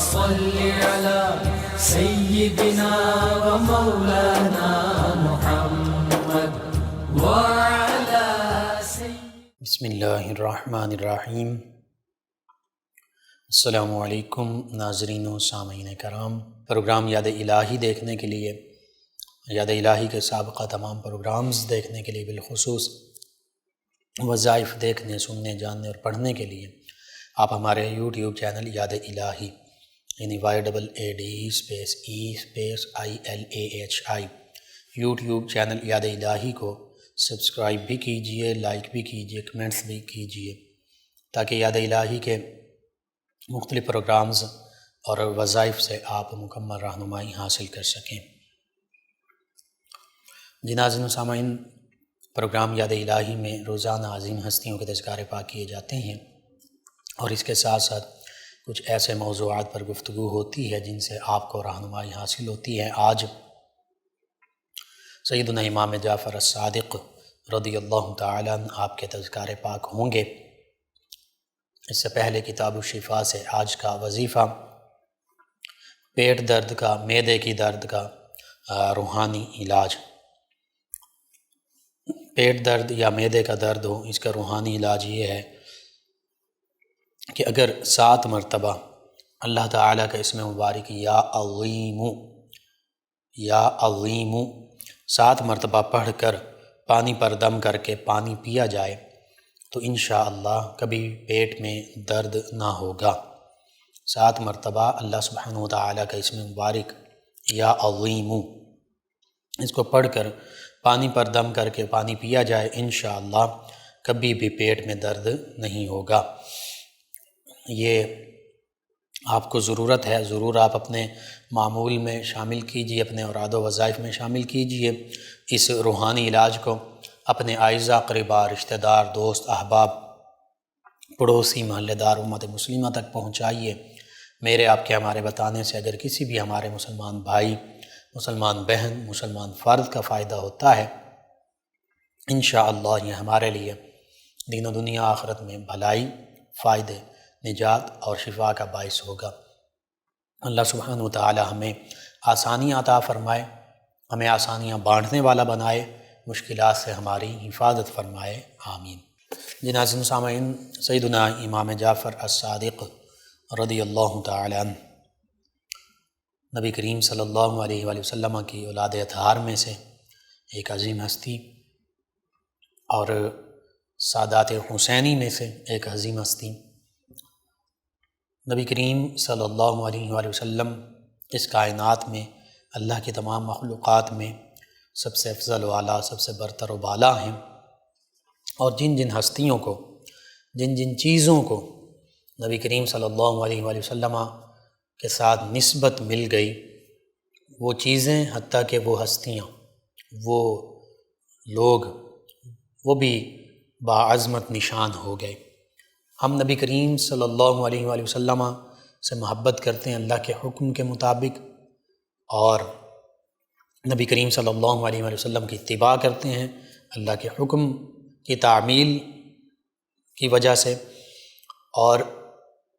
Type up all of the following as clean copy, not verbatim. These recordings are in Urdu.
صل على سيدنا ومولانا محمد وعلى بسم اللہ الرحمن الرحیم۔ السلام علیکم ناظرین و سامعین کرام۔ پروگرام یاد الہی دیکھنے کے لیے، یاد الہی کے سابقہ تمام پروگرامز دیکھنے کے لیے، بالخصوص وظائف دیکھنے، سننے، جاننے اور پڑھنے کے لیے آپ ہمارے یوٹیوب چینل یاد الہی یعنی YAADE_EILAHI یوٹیوب چینل یاد الہی کو سبسکرائب بھی کیجئے، لائک بھی کیجئے، کمنٹس بھی کیجئے، تاکہ یاد الہی کے مختلف پروگرامز اور وظائف سے آپ مکمل رہنمائی حاصل کر سکیں۔ ناظرین و سامعین، پروگرام یاد الہی میں روزانہ عظیم ہستیوں کے تذکارے پاک کیے جاتے ہیں، اور اس کے ساتھ ساتھ کچھ ایسے موضوعات پر گفتگو ہوتی ہے جن سے آپ کو رہنمائی حاصل ہوتی ہے۔ آج سیدنا امام جعفر الصادق رضی اللہ تعالیٰ عنہ آپ کے تذکارے پاک ہوں گے۔ اس سے پہلے کتاب الشفا سے آج کا وظیفہ پیٹ درد کا، معدے کی درد کا روحانی علاج۔ پیٹ درد یا معدے کا درد ہو، اس کا روحانی علاج یہ ہے کہ اگر 7 مرتبہ اللہ تعالیٰ کا اسم مبارک یا عظیم 7 مرتبہ پڑھ کر پانی پر دم کر کے پانی پیا جائے تو انشاءاللہ کبھی پیٹ میں درد نہ ہوگا۔ 7 مرتبہ اللہ سبحانہ وتعالیٰ کا اسم مبارک یا عظیم اس کو پڑھ کر پانی پر دم کر کے پانی پیا جائے، انشاءاللہ کبھی بھی پیٹ میں درد نہیں ہوگا۔ یہ آپ کو ضرورت ہے، ضرور آپ اپنے معمول میں شامل کیجئے، اپنے اوراد و وظائف میں شامل کیجئے۔ اس روحانی علاج کو اپنے اعزاء، اقرباء، رشتہ دار، دوست، احباب، پڑوسی، محلہ دار، امت مسلمہ تک پہنچائیے۔ میرے آپ کے ہمارے بتانے سے اگر کسی بھی ہمارے مسلمان بھائی، مسلمان بہن، مسلمان فرد کا فائدہ ہوتا ہے، انشاءاللہ یہ ہمارے لیے دین و دنیا آخرت میں بھلائی، فائدے، نجات اور شفا کا باعث ہوگا۔ اللہ سبحانہ وتعالی ہمیں آسانیاں عطا فرمائے، ہمیں آسانیاں بانٹنے والا بنائے، مشکلات سے ہماری حفاظت فرمائے، آمین۔ ناظرین و سامعین، سیدنا امام جعفر الصادق رضی اللہ تعالی عنہ نبی کریم صلی اللہ علیہ وآلہ وسلم کی اولاد اطہار میں سے ایک عظیم ہستی، اور سادات حسینی میں سے ایک عظیم ہستی۔ نبی کریم صلی اللہ علیہ وآلہ وسلم اس کائنات میں اللہ کی تمام مخلوقات میں سب سے افضل و اعلیٰ، سب سے برتر و بالا ہیں، اور جن جن ہستیوں کو، جن جن چیزوں کو نبی کریم صلی اللہ علیہ وآلہ وسلم کے ساتھ نسبت مل گئی، وہ چیزیں، حتیٰ کہ وہ ہستیاں، وہ لوگ، وہ بھی باعظمت نشان ہو گئے۔ ہم نبی کریم صلی اللہ علیہ وآلہ وسلم سے محبت کرتے ہیں اللہ کے حکم کے مطابق، اور نبی کریم صلی اللہ علیہ وآلہ وسلم کی اتباع کرتے ہیں اللہ کے حکم کی تعمیل کی وجہ سے، اور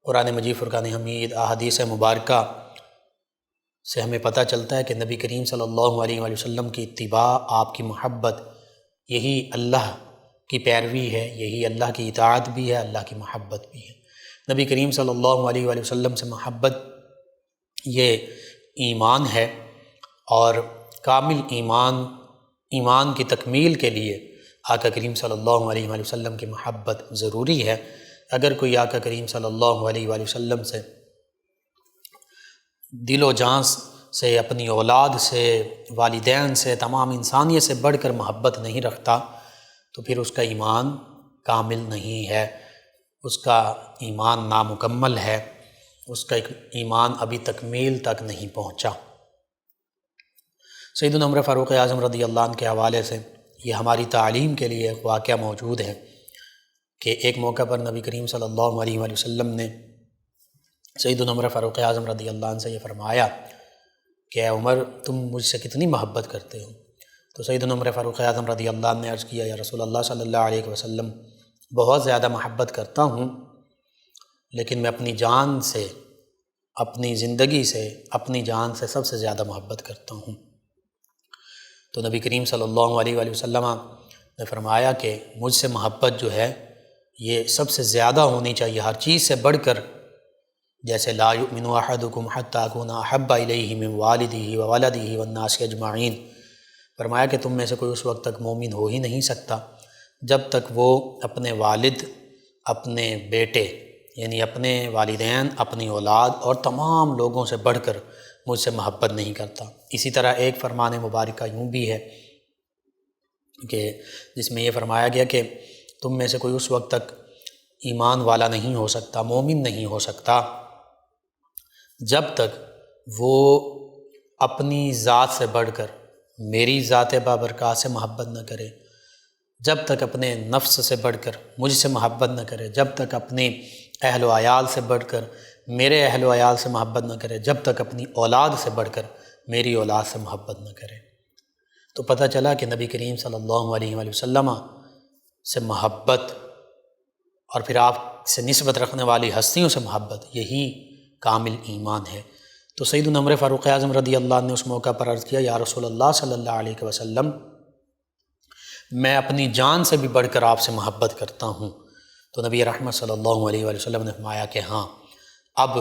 قرآن مجید، فرقان حمید، احادیث مبارکہ سے ہمیں پتہ چلتا ہے کہ نبی کریم صلی اللہ علیہ وآلہ وسلم کی اتباع، آپ کی محبت، یہی اللہ کی پیروی ہے، یہی اللہ کی اطاعت بھی ہے، اللہ کی محبت بھی ہے۔ نبی کریم صلی اللہ علیہ وآلہ وسلم سے محبت یہ ایمان ہے، اور کامل ایمان کی تکمیل کے لیے آقا کریم صلی اللہ علیہ وآلہ وسلم کی محبت ضروری ہے۔ اگر کوئی آقا کریم صلی اللہ علیہ وآلہ وسلم سے دل و جان سے، اپنی اولاد سے، والدین سے، تمام انسانیت سے بڑھ کر محبت نہیں رکھتا تو پھر اس کا ایمان کامل نہیں ہے، اس کا ایمان نامکمل ہے، اس کا ایمان ابھی تکمیل تک نہیں پہنچا۔ سیدنا عمر فاروق اعظم رضی اللہ عنہ کے حوالے سے یہ ہماری تعلیم کے لیے ایک واقعہ موجود ہے کہ ایک موقع پر نبی کریم صلی اللہ علیہ وآلہ وسلم نے سیدنا عمر فاروق اعظم رضی اللہ عنہ سے یہ فرمایا کہ اے عمر، تم مجھ سے کتنی محبت کرتے ہو؟ تو سیدنا عمر فاروق اعظم رضی اللہ عنہ نے عرض کیا، یا رسول اللہ صلی اللہ علیہ وسلم، بہت زیادہ محبت کرتا ہوں، لیکن میں اپنی جان سے اپنی زندگی سے، اپنی جان سے سب سے زیادہ محبت کرتا ہوں۔ تو نبی کریم صلی اللہ علیہ وآلہ وسلم نے فرمایا کہ مجھ سے محبت جو ہے یہ سب سے زیادہ ہونی چاہیے، ہر چیز سے بڑھ کر، جیسے لا یؤمن احدکم حتی اکون احب الیہ من والدہ وولدہ والناس اجمعین، فرمایا کہ تم میں سے کوئی اس وقت تک مومن ہو ہی نہیں سکتا جب تک وہ اپنے والد، اپنے بیٹے یعنی اپنے والدین، اپنی اولاد اور تمام لوگوں سے بڑھ کر مجھ سے محبت نہیں کرتا۔ اسی طرح ایک فرمان مبارکہ یوں بھی ہے کہ جس میں یہ فرمایا گیا کہ تم میں سے کوئی اس وقت تک ایمان والا نہیں ہو سکتا، مومن نہیں ہو سکتا جب تک وہ اپنی ذات سے بڑھ کر میری ذات بابرکات سے محبت نہ کرے، جب تک اپنے نفس سے بڑھ کر مجھ سے محبت نہ کرے، جب تک اپنے اہل و عیال سے بڑھ کر میرے اہل و عیال سے محبت نہ کرے، جب تک اپنی اولاد سے بڑھ کر میری اولاد سے محبت نہ کرے۔ تو پتہ چلا کہ نبی کریم صلی اللہ علیہ وآلہ وسلم سے محبت اور پھر آپ سے نسبت رکھنے والی ہستیوں سے محبت، یہی کامل ایمان ہے۔ تو سیدنا عمر فاروق اعظم رضی اللہ عنہ نے اس موقع پر عرض کیا، یا رسول اللہ صلی اللہ علیہ وسلم، میں اپنی جان سے بھی بڑھ کر آپ سے محبت کرتا ہوں۔ تو نبی رحمت صلی اللہ علیہ وآلہ وسلم نے فرمایا کہ ہاں، اب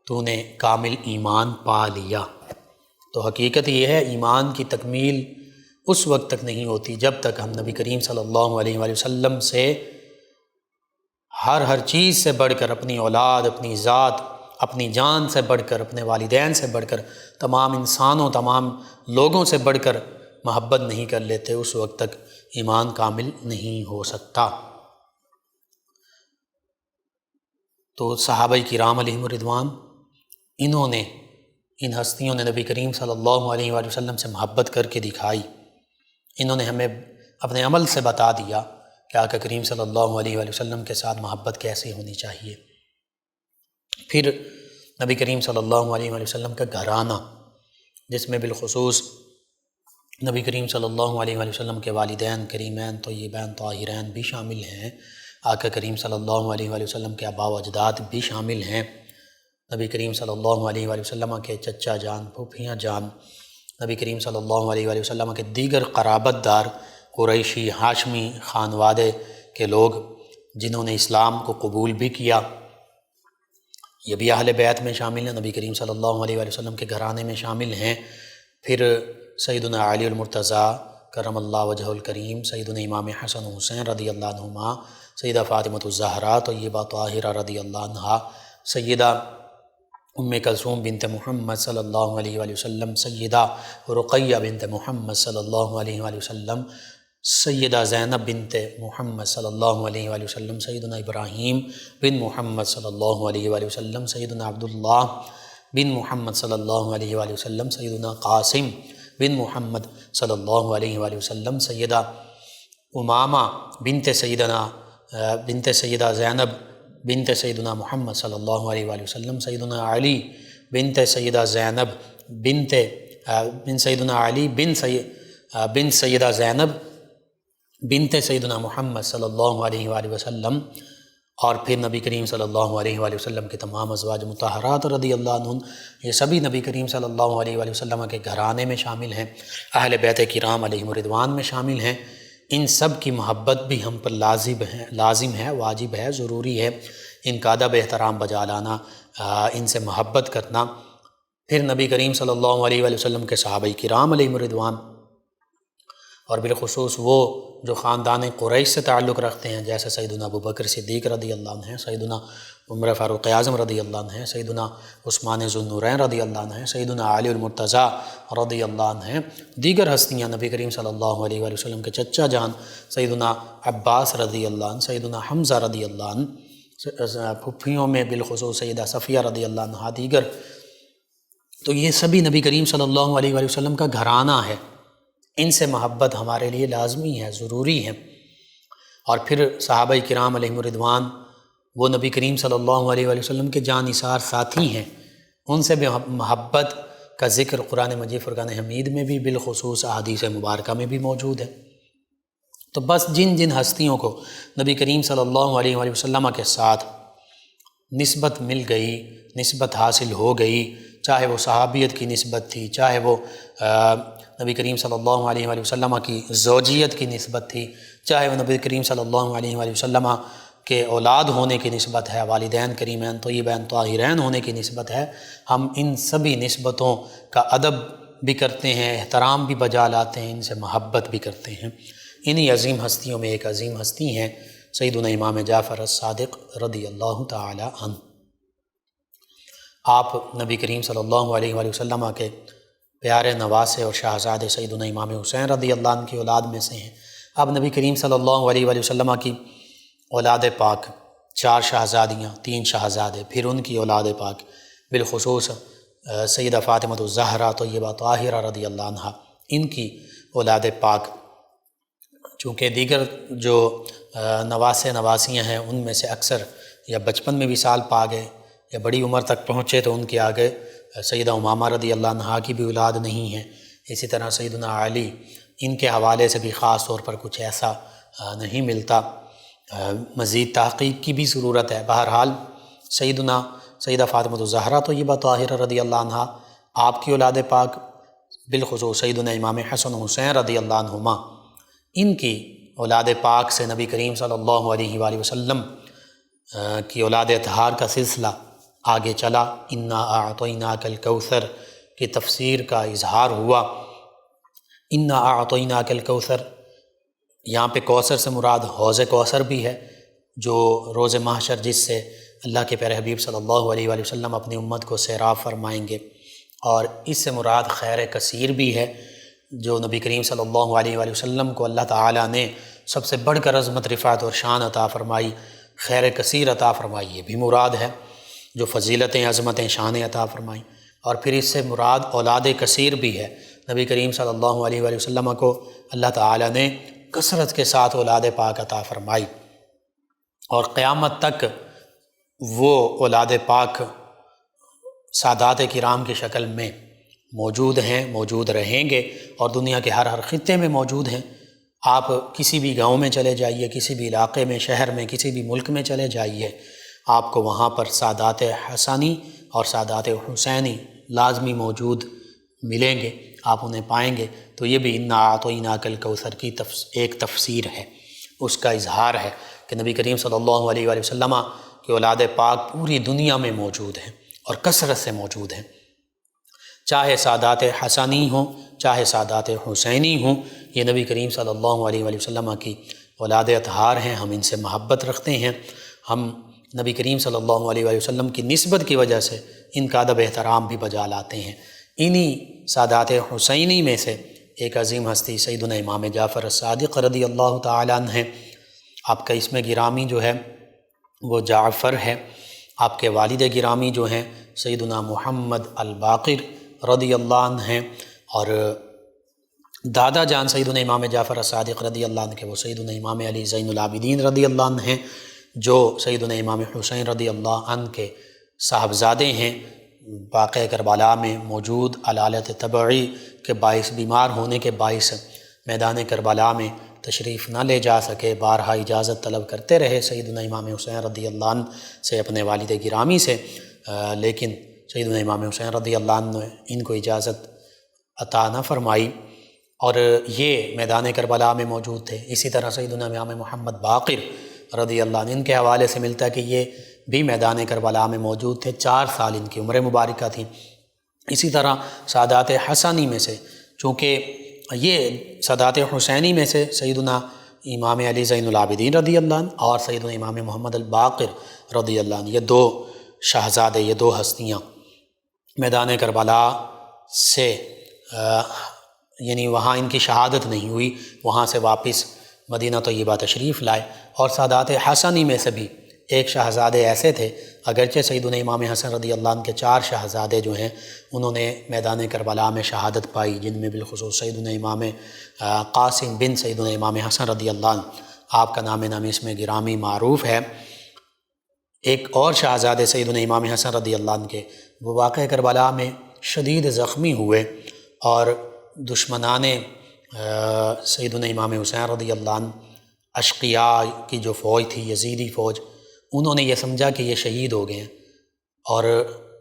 تو نے کامل ایمان پا لیا۔ تو حقیقت یہ ہے، ایمان کی تکمیل اس وقت تک نہیں ہوتی جب تک ہم نبی کریم صلی اللہ علیہ وآلہ وسلم سے ہر چیز سے بڑھ کر، اپنی اولاد، اپنی ذات، اپنی جان سے بڑھ کر، اپنے والدین سے بڑھ کر، تمام انسانوں، تمام لوگوں سے بڑھ کر محبت نہیں کر لیتے، اس وقت تک ایمان کامل نہیں ہو سکتا۔ تو صحابہ کرام علیہم الرضوان، انہوں نے، ان ہستیوں نے نبی کریم صلی اللہ علیہ وآلہ وسلم سے محبت کر کے دکھائی۔ انہوں نے ہمیں اپنے عمل سے بتا دیا کہ آقا کریم صلی اللہ علیہ وآلہ وسلم کے ساتھ محبت کیسے ہونی چاہیے۔ پھر نبی کریم صلی اللہ علیہ وآلہ وسلم کا گھرانہ، جس میں بالخصوص نبی کریم صلی اللہ علیہ وآلہ وسلم کے والدین کریمین طیبین طاہرین بھی شامل ہیں، آقا کریم صلی اللہ علیہ وآلہ وسلم کے آباء و اجداد بھی شامل ہیں، نبی کریم صلی اللہ علیہ وآلہ وسلم کے چچا جان، پھوپھیاں جان، نبی کریم صلی اللہ علیہ وآلہ وسلم کے دیگر قرابت دار قریشی ہاشمی خانوادے کے لوگ جنہوں نے اسلام کو قبول بھی کیا، یہ بھی اہل بیت میں شامل ہیں، نبی کریم صلی اللہ علیہ وآلہ وسلم کے گھرانے میں شامل ہیں۔ پھر سیدنا علی المرتضیٰ کرم اللہ وجہہ الکریم، سیدنا امام حسن حسین رضی اللہ عنہما، سیدہ فاطمۃ الزہرا طیبہ طاہرہ رضی اللہ عنہا، سیدہ ام کلثوم بنت محمد صلی اللہ علیہ وآلہ وسلم، سیدہ رقیہ بنت محمد صلی اللہ علیہ وآلہ وسلم، سیدہ زینب بنت محمد صلی اللہ علیہ وآلہ وسلم، سیدنا ابراہیم بن محمد صلی اللہ علیہ وآلہ وسلم، سیدنا عبداللہ بن محمد صلی اللہ علیہ وآلہ وسلم، سیدنا قاسم بن محمد صلی اللہ علیہ وآلہ وسلم، سیدہ امامہ بنت سیدہ زینب بنت سیدنا محمد صلی اللہ علیہ وآلہ وسلم، سیدنا علی بنت سیدہ زینب بن سیدنا علی بن سیدہ زینب بنت سیدنا محمد صلی اللہ علیہ وآلہ وسلم، اور پھر نبی کریم صلی اللہ علیہ وآلہ وسلم کے تمام ازواج مطہرات رضی اللہ عنہم، یہ سبھی نبی کریم صلی اللہ علیہ وآلہ وسلم کے گھرانے میں شامل ہیں، اہل بیت کرام علیہم الرضوان میں شامل ہیں۔ ان سب کی محبت بھی ہم پر لازم ہے، واجب ہے، ضروری ہے، ان کا ادب احترام بجا لانا، ان سے محبت کرنا۔ پھر نبی کریم صلی اللہ علیہ وآلہ وسلم کے صحابہ کرام علیہم الرضوان، اور بالخصوص وہ جو خاندان قریش سے تعلق رکھتے ہیں، جیسے سیدنا ابوبکر صدیق رضی اللہ عنہ ہیں، سیدنا عمر فاروق اعظم رضی اللہ عنہ ہیں، سیدنا عثمان ذو النورین رضی اللہ عنہ ہیں، سیدنا علی المرتضیٰ رضی اللہ عنہ ہیں، دیگر ہستیاں نبی کریم صلی اللہ علیہ وآلہ وسلم کے چچا جان سیدنا عباس رضی اللہ عنہ، سیدنا حمزہ رضی اللہ عنہ، پھوپھیوں میں بالخصوص سیدہ صفیہ رضی اللہ عنہ، دیگر، تو یہ سبھی نبی کریم صلی اللہ علیہ وآلہ وسلم کا گھرانہ ہے، ان سے محبت ہمارے لیے لازمی ہے، ضروری ہے۔ اور پھر صحابہ کرام علیہم الرضوان وہ نبی کریم صلی اللہ علیہ وآلہ وسلم کے جان نثار ساتھی ہیں، ان سے بھی محبت کا ذکر قرآن مجید فرقان حمید میں بھی بالخصوص احادیث مبارکہ میں بھی موجود ہے۔ تو بس جن ہستیوں کو نبی کریم صلی اللہ علیہ وآلہ وسلم کے ساتھ نسبت مل گئی، نسبت حاصل ہو گئی، چاہے وہ صحابیت کی نسبت تھی، چاہے وہ نبی کریم صلی اللہ علیہ وآلہ وسلم کی زوجیت کی نسبت تھی، چاہے وہ نبی کریم صلی اللہ علیہ وآلہ وسلم کے اولاد ہونے کی نسبت ہے، والدین کریمین طیبین طاہرین ہونے کی نسبت ہے، ہم ان سبھی نسبتوں کا ادب بھی کرتے ہیں، احترام بھی بجا لاتے ہیں، ان سے محبت بھی کرتے ہیں۔ انہی عظیم ہستیوں میں ایک عظیم ہستی ہیں سیدنا امام جعفر الصادق رضی اللہ تعالی عنہ۔ آپ نبی کریم صلی اللہ علیہ وآلہ وسلم کے پیارے نواسے اور شہزادے سیدنا امام حسین رضی اللہ عنہ کی اولاد میں سے ہیں۔ اب نبی کریم صلی اللہ علیہ وآلہ وسلم کی اولاد پاک 4 شہزادیاں، 3 شہزادے، پھر ان کی اولاد پاک، بالخصوص سیدہ فاطمہ الزہرا طیبہ طاہرہ رضی اللہ عنہ، ان کی اولاد پاک، چونکہ دیگر جو نواسے نواسیاں ہیں ان میں سے اکثر یا بچپن میں بھی سال پا گئے یا بڑی عمر تک پہنچے تو ان کے آگے سیدہ امامہ رضی اللہ عنہ کی بھی اولاد نہیں ہیں۔ اسی طرح سیدنا علی، ان کے حوالے سے بھی خاص طور پر کچھ ایسا نہیں ملتا، مزید تحقیق کی بھی ضرورت ہے۔ بہرحال سیدہ فاطمہ الزہرا طیبہ طاہرہ رضی اللہ عنہ، آپ کی اولاد پاک، بالخصوص سیدنا امام حسن حسین رضی اللہ عنہما، ان کی اولاد پاک سے نبی کریم صلی اللہ علیہ وآلہ وسلم کی اولاد اطہار کا سلسلہ آگے چلا۔ انا اعطیناک الکوثر کی تفسیر کا اظہار ہوا۔ انا اعطیناک الکوثر، یہاں پہ کوثر سے مراد حوض کوثر بھی ہے، جو روز محشر جس سے اللہ کے پیارے حبیب صلی اللہ علیہ وآلہ وسلم اپنی امت کو سیراب فرمائیں گے، اور اس سے مراد خیر کثیر بھی ہے، جو نبی کریم صلی اللہ علیہ وآلہ وسلم کو اللہ تعالیٰ نے سب سے بڑھ کر عظمت، رفعت اور شان عطا فرمائی، خیر کثیر عطا فرمائی، یہ بھی مراد ہے، جو فضیلتیں، عظمتیں، شانیں عطا فرمائیں۔ اور پھر اس سے مراد اولاد کثیر بھی ہے، نبی کریم صلی اللہ علیہ وآلہ وسلم کو اللہ تعالیٰ نے کثرت کے ساتھ اولاد پاک عطا فرمائی، اور قیامت تک وہ اولاد پاک سادات کرام کی شکل میں موجود ہیں، موجود رہیں گے، اور دنیا کے ہر خطے میں موجود ہیں۔ آپ کسی بھی گاؤں میں چلے جائیے، کسی بھی علاقے میں، شہر میں، کسی بھی ملک میں چلے جائیے، آپ کو وہاں پر سادات حسنی اور سادات حسینی لازمی موجود ملیں گے، آپ انہیں پائیں گے۔ تو یہ بھی انا اعطیناک الکوثر کی ایک تفسیر ہے، اس کا اظہار ہے کہ نبی کریم صلی اللہ علیہ وآلہ وسلم کی اولاد پاک پوری دنیا میں موجود ہیں اور کثرت سے موجود ہیں، چاہے سادات حسنی ہوں، چاہے سادات حسینی ہوں، یہ نبی کریم صلی اللہ علیہ وآلہ وسلم کی اولاد اطہار ہیں، ہم ان سے محبت رکھتے ہیں، ہم نبی کریم صلی اللہ علیہ وآلہ وسلم کی نسبت کی وجہ سے ان کا ادب احترام بھی بجا لاتے ہیں۔ انہی سادات حسینی میں سے ایک عظیم ہستی سیدنا امام جعفر الصادق رضی اللہ تعالیٰ عنہ ہیں۔ آپ کا اسم گرامی جو ہے وہ جعفر ہے، آپ کے والد گرامی جو ہیں سیدنا محمد الباقر رضی اللہ عنہ ہیں، اور دادا جان سیدنا امام جعفر الصادق رضی اللہ عنہ کے وہ سیدنا امام علی زین العابدین رضی اللہ عنہ ہیں، جو سیدنا امام حسین رضی اللہ عنہ کے صاحبزادے ہیں۔ واقعہ کربلا میں موجود علالت طبعی کے باعث، بیمار ہونے کے باعث میدان کربلا میں تشریف نہ لے جا سکے، بارہا اجازت طلب کرتے رہے سیدنا امام حسین رضی اللہ عنہ سے، اپنے والد گرامی سے، لیکن سیدنا امام حسین رضی اللہ عنہ نے ان کو اجازت عطا نہ فرمائی، اور یہ میدان کربلا میں موجود تھے۔ اسی طرح سیدنا امام محمد باقر رضی اللہ عنہ، ان کے حوالے سے ملتا ہے کہ یہ بھی میدان کربلا میں موجود تھے، 4 سال ان کی عمر مبارکہ تھی۔ اسی طرح سادات حسنی میں سے، چونکہ یہ سادات حسینی میں سے سیدنا امام علی زین العابدین رضی اللہ عنہ اور سیدنا امام محمد الباقر رضی اللہ عنہ، یہ 2 شہزادے، یہ 2 ہستیاں میدان کربلا سے یعنی وہاں ان کی شہادت نہیں ہوئی، وہاں سے واپس مدینہ طیبہ تشریف لائے۔ اور سادات حسنی میں سے بھی ایک شہزادے ایسے تھے، اگرچہ سیدنا امام حسن رضی اللہ عنہ کے 4 شہزادے جو ہیں انہوں نے میدان کربلا میں شہادت پائی، جن میں بالخصوص سیدنا امام قاسم بن سیدنا امام حسن رضی اللہ عنہ، آپ کا نام اس میں گرامی معروف ہے۔ ایک اور شہزادے سیدنا امام حسن رضی اللہ عنہ کے، وہ واقعہ کربلا میں شدید زخمی ہوئے، اور دشمنان سیدنا امام حسین رضی اللہ عنہ، اشقیاء کی جو فوج تھی، یزیدی فوج، انہوں نے یہ سمجھا کہ یہ شہید ہو گئے ہیں، اور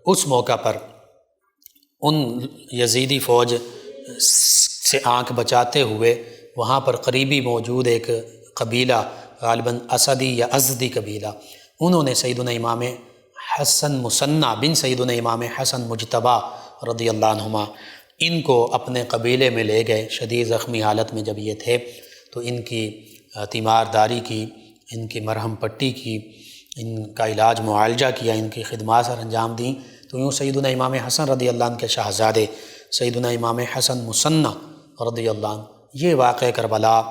اس موقع پر ان یزیدی فوج سے آنکھ بچاتے ہوئے وہاں پر قریبی موجود ایک قبیلہ غالباً اسدی یا ازدی قبیلہ، انہوں نے سیدنا امام حسن مثنیٰ بن سیدنا امام حسن مجتبیٰ رضی اللہ عنہما ان کو اپنے قبیلے میں لے گئے۔ شدید زخمی حالت میں جب یہ تھے تو ان کی تیمارداری کی، ان کی مرہم پٹی کی، ان کا علاج معالجہ کیا، ان کی خدمات سر انجام دیں۔ تو یوں سیدنا امام حسن رضی اللہ عنہ کے شہزادے سیدنا امام حسن مثنیٰ رضی اللہ عنہ یہ واقعہ کربلا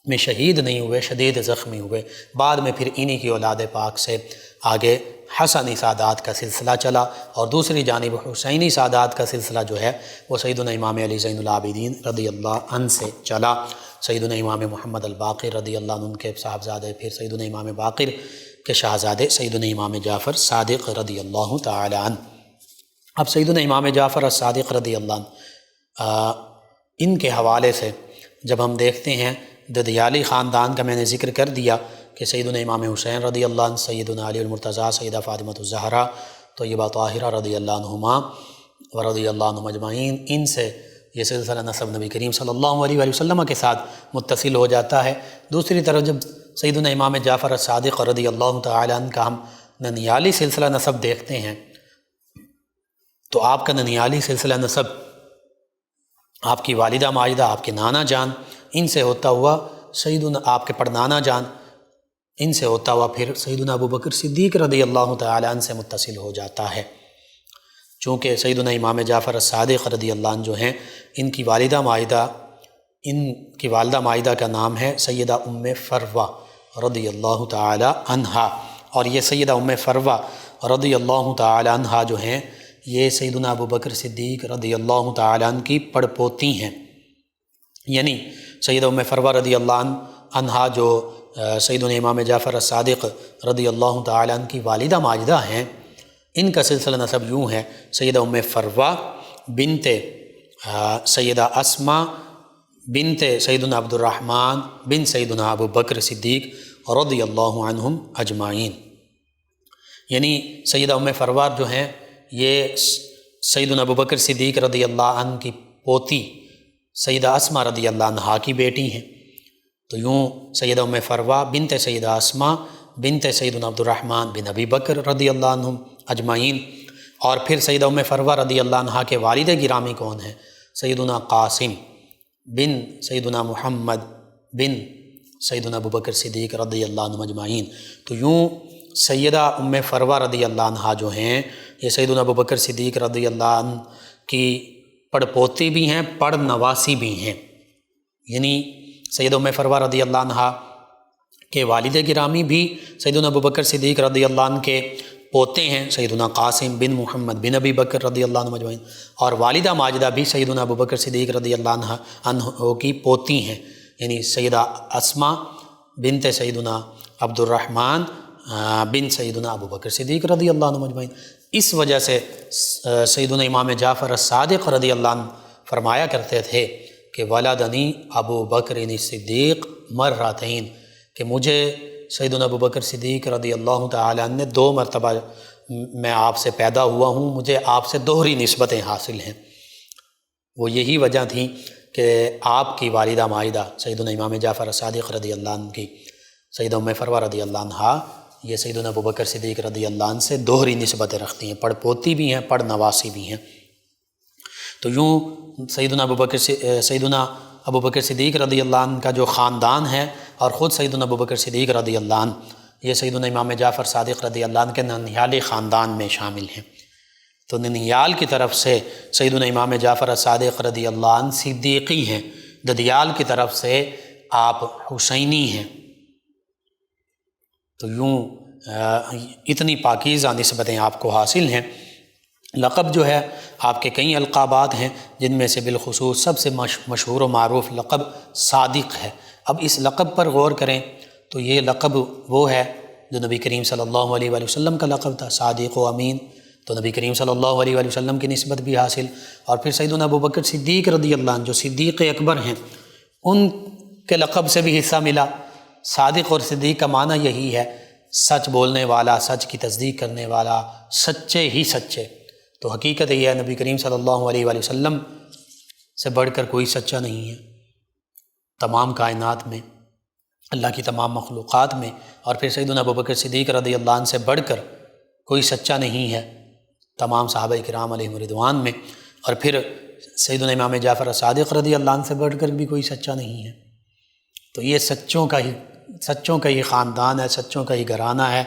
میں شہید نہیں ہوئے، شدید زخمی ہوئے۔ بعد میں پھر انہی کی اولاد پاک سے آگے حسنی سادات کا سلسلہ چلا، اور دوسری جانب حسینی سادات کا سلسلہ جو ہے وہ سیدنا امام علی زین العابدین رضی اللہ عنہ سے چلا۔ سیدنا امام محمد الباقر رضی اللہ عنہ کے صاحبزادے، پھر سیدنا امام باقر کے شہزادے سیدنا امام جعفر صادق رضی اللہ تعالی عنہ۔ اب سیدنا امام جعفر الصادق رضی اللہ عنہ ان کے حوالے سے جب ہم دیکھتے ہیں، ددیالی خاندان کا میں نے ذکر کر دیا کہ سیدنا امام حسین رضی اللہ عنہ، سیدنا علی المرتضیٰ، سیدہ فاطمہ الزہرا، طیبہ طاہرہ رضی اللہ عنہما و رضی اللہ عنہم اجمعین، ان سے یہ سلسلہ نسب نبی کریم صلی اللہ علیہ وسلم کے ساتھ متصل ہو جاتا ہے۔ دوسری طرف جب سیدنا امام جعفر الصادق رضی اللہ تعالی عنہ کا ہم ننیالی سلسلہ نسب دیکھتے ہیں تو آپ کا ننیالی سلسلہ نسب آپ کی والدہ ماجدہ، آپ کے نانا جان، ان سے ہوتا ہوا سیدنا آپ کے پڑنانا جان، ان سے ہوتا ہوا پھر سیدنا ابو بکر صدیق رضی اللہ تعالی عنہ سے متصل ہو جاتا ہے۔ چونکہ سیدنا امام جعفر الصادق رضی اللہ عنہ جو ہیں، ان کی والدہ ماجدہ کا نام ہے سیدہ ام فروہ رضی اللہ تعالی عنہا، اور یہ سیدہ ام فروہ رضی اللہ تعالی عنہا جو ہیں یہ سیدنا ابو بکر صدیق رضی اللہ تعالی عنہ کی پڑپوتی ہیں۔ یعنی سیدہ ام فروہ رضی اللہ عنہا جو سیدنا امام جعفر الصادق رضی اللہ تعالی عنہ کی والدہ ماجدہ ہیں، ان کا سلسلہ نسب یوں ہے: سیدہ ام فروہ بنت سیدہ اسماء بنت سیدنا عبد الرحمن بن سیدنا ابو بکر صدیق رضی اللہ عنہم اجمعین۔ یعنی سیدہ ام فروہ جو ہیں یہ سیدنا ابو بکر صدیق رضی اللہ عنہ کی پوتی سیدہ اسماء رضی اللہ عنہا کی بیٹی ہیں۔ تو یوں سیدہ ام فروہ بنت سیدہ اسماء بنت سیدنا عبد الرحمن بن ابی بکر رضی اللہ عنہم اجمعین، اور پھر سیدہ ام فروہ رضی اللہ عنہا کے والد گرامی کون ہیں؟ سیدنا قاسم بن سیدنا محمد بن سیدنا ابو بکر صدیق رضی اللہ عنہ اجمعین۔ تو یوں سیدہ ام فروہ رضی اللہ عنہا جو ہیں یہ سیدنا ابو بکر صدیق رضی اللہ عنہ کی پڑپوتی بھی ہیں، پڑ نواسی بھی ہیں۔ یعنی سیدہ ام فروہ رضی اللہ عنہا کے والد گرامی بھی سیدنا ابو بکر صدیق رضی اللہ عنہ کے پوتے ہیں، سیدنا قاسم بن محمد بن ابی بکر رضی اللہ عنہ اجمعین، اور والدہ ماجدہ بھی سیدنا ابو بکر صدیق رضی اللہ عنہ کی پوتی ہیں، یعنی سیدہ اسماء بنت سیدنا عبد الرحمن بن سیدنا ابو بکر صدیق رضی اللہ عنہ اجمعین۔ اس وجہ سے سیدنا امام جعفر الصادق رضی اللہ عنہ فرمایا کرتے تھے کہ ولدنی ابو بکر صدیق مرتین، کہ مجھے سیدنا ابو بکر صدیق رضی اللہ تعالی عنہ نے 2 مرتبہ میں آپ سے پیدا ہوا ہوں، مجھے آپ سے دوہری نسبتیں حاصل ہیں۔ وہ یہی وجہ تھی کہ آپ کی والدہ ماجدہ سیدنا امام جعفر الصادق رضی اللہ عنہ کی سیدہ ام فروہ رضی اللہ عنہا یہ سیدنا ابو بکر صدیق رضی اللہ عنہ سے دوہری نسبتیں رکھتی ہیں، پڑ پوتی بھی ہیں، پڑ نواسی بھی ہیں۔ تو یوں سیدنا ابو بکر صدیق رضی اللہ عنہ کا جو خاندان ہے، اور خود سیدنا ابو بکر صدیق رضی اللہ عنہ یہ سیدنا امام جعفر صادق رضی اللہ عنہ کے ننیالی خاندان میں شامل ہیں۔ تو ننیال کی طرف سے سیدنا امام جعفر صادق رضی اللہ عنہ صدیقی ہیں، ددیال کی طرف سے آپ حسینی ہیں۔ تو یوں اتنی پاکیزہ نسبتیں آپ کو حاصل ہیں۔ لقب جو ہے آپ کے کئی القابات ہیں، جن میں سے بالخصوص سب سے مشہور و معروف لقب صادق ہے۔ اب اس لقب پر غور کریں تو یہ لقب وہ ہے جو نبی کریم صلی اللہ علیہ وآلہ وسلم کا لقب تھا، صادق و امین، تو نبی کریم صلی اللہ علیہ وآلہ وسلم کی نسبت بھی حاصل، اور پھر سیدنا ابو بکر صدیق رضی اللہ عنہ جو صدیق اکبر ہیں ان کے لقب سے بھی حصہ ملا۔ صادق اور صدیق کا معنی یہی ہے، سچ بولنے والا، سچ کی تصدیق کرنے والا، سچے ہی سچے۔ تو حقیقت یہ ہے نبی کریم صلی اللہ علیہ وآلہ وسلم سے بڑھ کر کوئی سچا نہیں ہے تمام کائنات میں، اللہ کی تمام مخلوقات میں، اور پھر سیدنا ابوبکر صدیق رضی اللہ عنہ سے بڑھ کر کوئی سچا نہیں ہے تمام صحابہ کرام علیہم رضوان میں، اور پھر سیدنا امام جعفر صادق رضی اللہ عنہ سے بڑھ کر بھی کوئی سچا نہیں ہے۔ تو یہ سچوں کا ہی خاندان ہے، سچوں کا ہی گھرانہ ہے،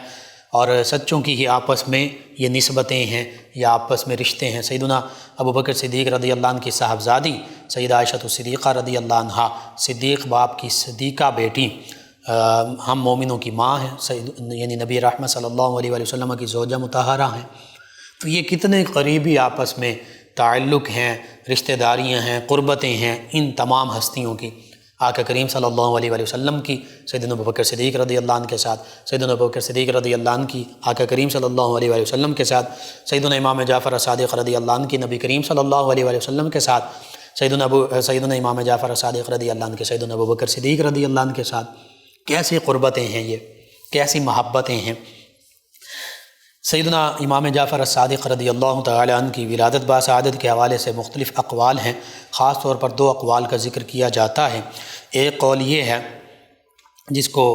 اور سچوں کی ہی آپس میں یہ نسبتیں ہیں یا آپس میں رشتے ہیں۔ سیدنا ابوبکر صدیق رضی اللہ عنہ کی صاحبزادی سیدہ عائشہ صدیقہ رضی اللہ عنہا، صدیق باپ کی صدیقہ بیٹی، ہم مومنوں کی ماں ہیں، یعنی نبی رحمت صلی اللہ علیہ وآلہ وسلم کی زوجہ مطہرہ ہیں۔ تو یہ کتنے قریبی آپس میں تعلق ہیں، رشتہ داریاں ہیں، قربتیں ہیں ان تمام ہستیوں کی، آقا کریم صلی اللہ علیہ وآلہ وسلم کی سیدنا ابوبکر صدیق رضی اللہ عنہ کے ساتھ، سیدنا ابوبکر صدیق رضی اللہ عنہ کی آقا کریم صلی اللہ علیہ وآلہ وسلم کے ساتھ، سیدنا امام جعفر صادق رضی اللہ عنہ کی نبی کریم صلی اللہ علیہ وآلہ وسلم کے ساتھ، سیدنا امام جعفر صادق رضی اللہ عنہ کے سیدنا ابوبکر صدیق رضی اللہ عنہ کے ساتھ۔ کیسی قربتیں ہیں یہ، کیسی محبتیں ہیں۔ سیدنا امام جعفر صادق رضی اللہ تعالی عنہ کی ولادت باسعادت کے حوالے سے مختلف اقوال ہیں، خاص طور پر 2 اقوال کا ذکر کیا جاتا ہے۔ ایک قول یہ ہے جس کو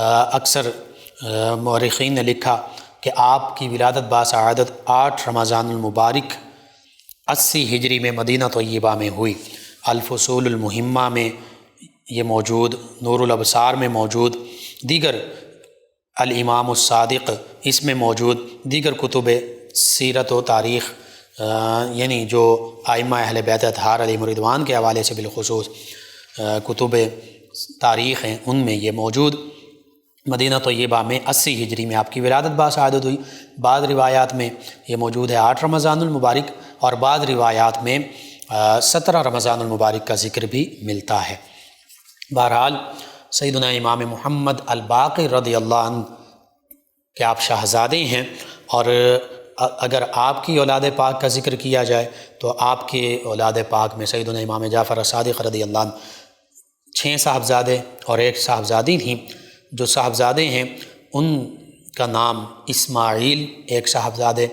اکثر مورخین نے لکھا کہ آپ کی ولادت باسعادت 8 رمضان المبارک 80 ہجری میں مدینہ طیبہ میں ہوئی۔ الفصول المہمہ میں یہ موجود، نور الابصار میں موجود، دیگر الامام الصادق اس میں موجود، دیگر کتب سیرت و تاریخ یعنی جو ائمہ اہل بیت اطہار علیہم رضوان کے حوالے سے بالخصوص کتب تاریخ ہیں ان میں یہ موجود۔ مدینہ طیبہ میں 80 ہجری میں آپ کی ولادت باسعادت ہوئی۔ بعض روایات میں یہ موجود ہے 8 رمضان المبارک، اور بعض روایات میں 17 رمضان المبارک کا ذکر بھی ملتا ہے۔ بہرحال سیدنا امام محمد الباقر رضی اللہ عنہ کہ آپ شہزادے ہیں، اور اگر آپ کی اولاد پاک کا ذکر کیا جائے تو آپ کے اولاد پاک میں سیدنا امام جعفر صادق رضی اللہ عنہ 6 صاحبزادے اور 1 صاحبزادی تھیں۔ جو صاحبزادے ہیں ان کا نام اسماعیل، 1 صاحبزادے،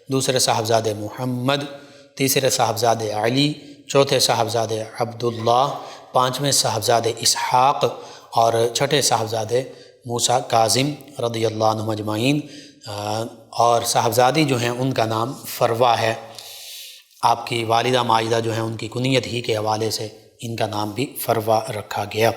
دوسرے صاحبزادے محمد، تیسرے صاحبزادے علی، چوتھے صاحبزادے عبداللہ، 5ویں صاحبزادے اسحاق، اور 6ٹھے صاحبزادے موسیٰ کاظم رضی اللہ عنہم اجمعین، اور صاحبزادی جو ہیں ان کا نام فروہ ہے۔ آپ کی والدہ ماجدہ جو ہیں ان کی کنیت ہی کے حوالے سے ان کا نام بھی فروہ رکھا گیا۔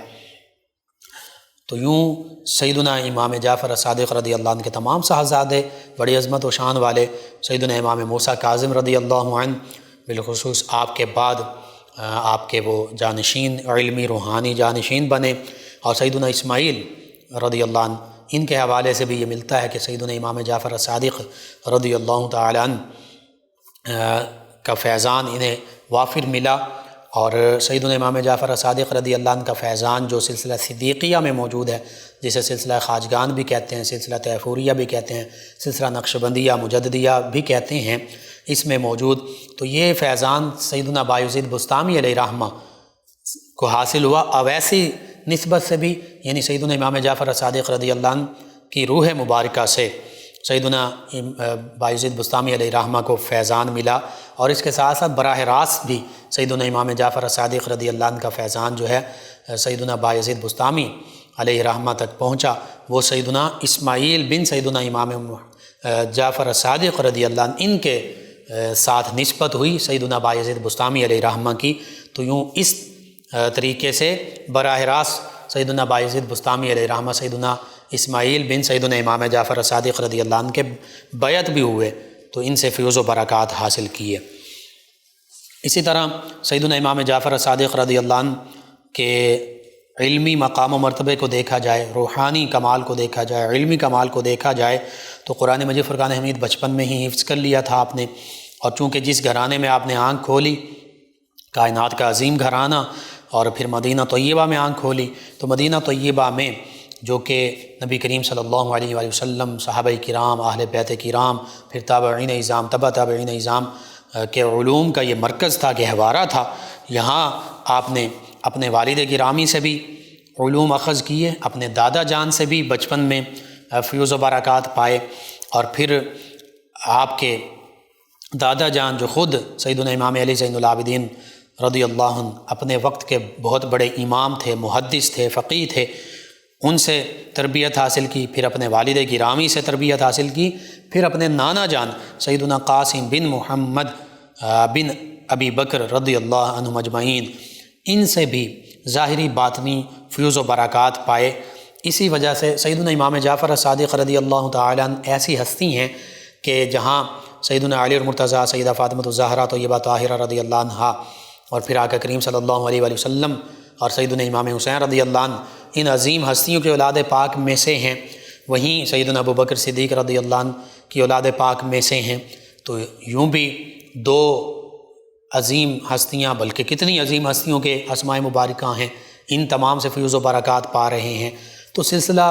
تو یوں سیدنا امام جعفر صادق رضی اللہ عنہ کے تمام صاحبزادے بڑی عظمت و شان والے، سیدنا امام موسیٰ کاظم رضی اللہ عنہ بالخصوص آپ کے بعد آپ کے وہ جانشین، علمی روحانی جانشین بنے، اور سیدنا اسماعیل رضی اللہ عنہ ان کے حوالے سے بھی یہ ملتا ہے کہ سیدنا امام جعفر صادق رضی اللہ تعالی عنہ کا فیضان انہیں وافر ملا، اور سیدنا امام جعفر صادق رضی اللہ عنہ کا فیضان جو سلسلہ صدیقیہ میں موجود ہے، جسے سلسلہ خواجگان بھی کہتے ہیں، سلسلہ طیفوریہ بھی کہتے ہیں، سلسلہ نقشبندیہ مجددیہ بھی کہتے ہیں، اس میں موجود، تو یہ فیضان سیدنا بایزید بسطامی علیہ رحمہ کو حاصل ہوا۔ اویسی نسبت سے بھی، یعنی سیدنا امام جعفر صادق رضی اللہ عنہ کی روح مبارکہ سے سیدنا بایزید بسطامی علیہ رحمہ کو فیضان ملا، اور اس کے ساتھ ساتھ براہ راست بھی سیدنا امام جعفر صادق رضی اللہ عنہ کا فیضان جو ہے سیدنا بایزید بسطامی علیہ رحمہ تک پہنچا۔ وہ سیدنا اسماعیل بن سیدنا امام جعفر صادق رضی اللہ عنہ ان کے ساتھ نسبت ہوئی سیدنا بایزید بسطامی علیہ رحمہ کی۔ تو یوں اس طریقے سے براہ راست سیدنا بایزید بسطامی علیہ رحمہ سیدنا اسماعیل بن سیدنا امام جعفر صادق رضی اللہ عنہ کے بیعت بھی ہوئے، تو ان سے فیوز و برکات حاصل کیے۔ اسی طرح سیدنا امام جعفر صادق رضی اللہ عنہ کے علمی مقام و مرتبے کو دیکھا جائے، روحانی کمال کو دیکھا جائے، علمی کمال کو دیکھا جائے، تو قرآن مجید فرقان حمید بچپن میں ہی حفظ کر لیا تھا آپ نے، اور چونکہ جس گھرانے میں آپ نے آنکھ کھولی، کائنات کا عظیم گھرانہ، اور پھر مدینہ طیبہ میں آنکھ کھولی، تو مدینہ طیبہ میں جو کہ نبی کریم صلی اللہ علیہ وآلہ وسلم، صحابہ کرام، اہل بیت کرام، پھر تابعین اعظام، تبع تابعین اعظام کے علوم کا یہ مرکز تھا، گہوارہ تھا، یہاں آپ نے اپنے والد گرامی سے بھی علوم اخذ کیے، اپنے دادا جان سے بھی بچپن میں فیوز و برکات پائے، اور پھر آپ کے دادا جان جو خود سیدنا امام علی زین العابدین رضی اللہ عنہ اپنے وقت کے بہت بڑے امام تھے، محدث تھے، فقیہ تھے، ان سے تربیت حاصل کی، پھر اپنے والد گرامی سے تربیت حاصل کی، پھر اپنے نانا جان سیدنا قاسم بن محمد بن ابی بکر رضی اللہ عنہ مجمعین، ان سے بھی ظاہری باطنی فیوز و برکات پائے۔ اسی وجہ سے سیدنا امام جعفر الصادق رضی اللہ تعالیٰ عنہ ایسی ہستی ہیں کہ جہاں سیدنا علی المرتضیٰ، سیدہ فاطمۃ الزہرا طیبہ طاہرہ رضی اللہ عنہا، اور پھر آقا کریم صلی اللہ علیہ وآلہ وسلم اور سیدنا امام حسین رضی اللہ عنہ ان عظیم ہستیوں کے اولاد پاک میں سے ہیں، وہیں سیدنا ابو بکر صدیق رضی اللہ عنہ کی اولاد پاک میں سے ہیں۔ تو یوں بھی دو عظیم ہستیاں، بلکہ کتنی عظیم ہستیوں کے اسماء مبارکہ ہیں، ان تمام سے فیوز و برکات پا رہے ہیں۔ تو سلسلہ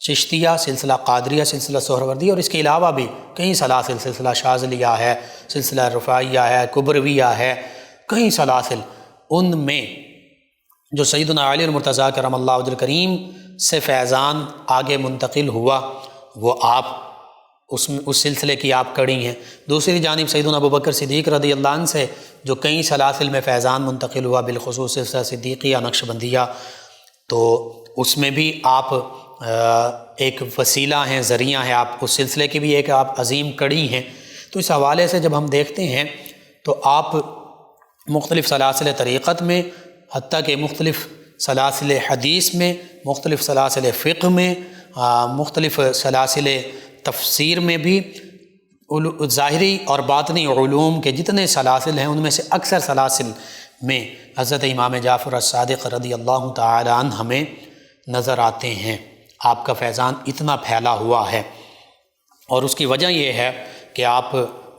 چشتیہ، سلسلہ قادریہ، سلسلہ سہروردی، اور اس کے علاوہ بھی کئی سلاسل، سلسلہ شاذلیہ ہے، سلسلہ رفاعیہ ہے، کبرویہ ہے، کئی سلاسل، ان میں جو سیدنا علی المرتضیٰ کرم اللہ وجہ الکریم سے فیضان آگے منتقل ہوا، وہ آپ اس سلسلے کی آپ کڑی ہیں۔ دوسری جانب سیدنا ابو بکر صدیق رضی اللہ عنہ سے جو کئی سلاسل میں فیضان منتقل ہوا، بالخصوص سلسلہ صدیقیہ، نقشبندیہ، تو اس میں بھی آپ ایک وسیلہ ہیں، ذریعہ ہیں، آپ اس سلسلے کی بھی ایک آپ عظیم کڑی ہیں۔ تو اس حوالے سے جب ہم دیکھتے ہیں تو آپ مختلف سلاسل طریقت میں، حتیٰ کہ مختلف سلاسل حدیث میں، مختلف سلاسل فقہ میں، مختلف سلاسل تفسیر میں بھی، ظاہری اور باطنی علوم کے جتنے سلاسل ہیں ان میں سے اکثر سلاسل میں حضرت امام جعفر الصادق رضی اللہ تعالی عنہ ہمیں نظر آتے ہیں۔ آپ کا فیضان اتنا پھیلا ہوا ہے، اور اس کی وجہ یہ ہے کہ آپ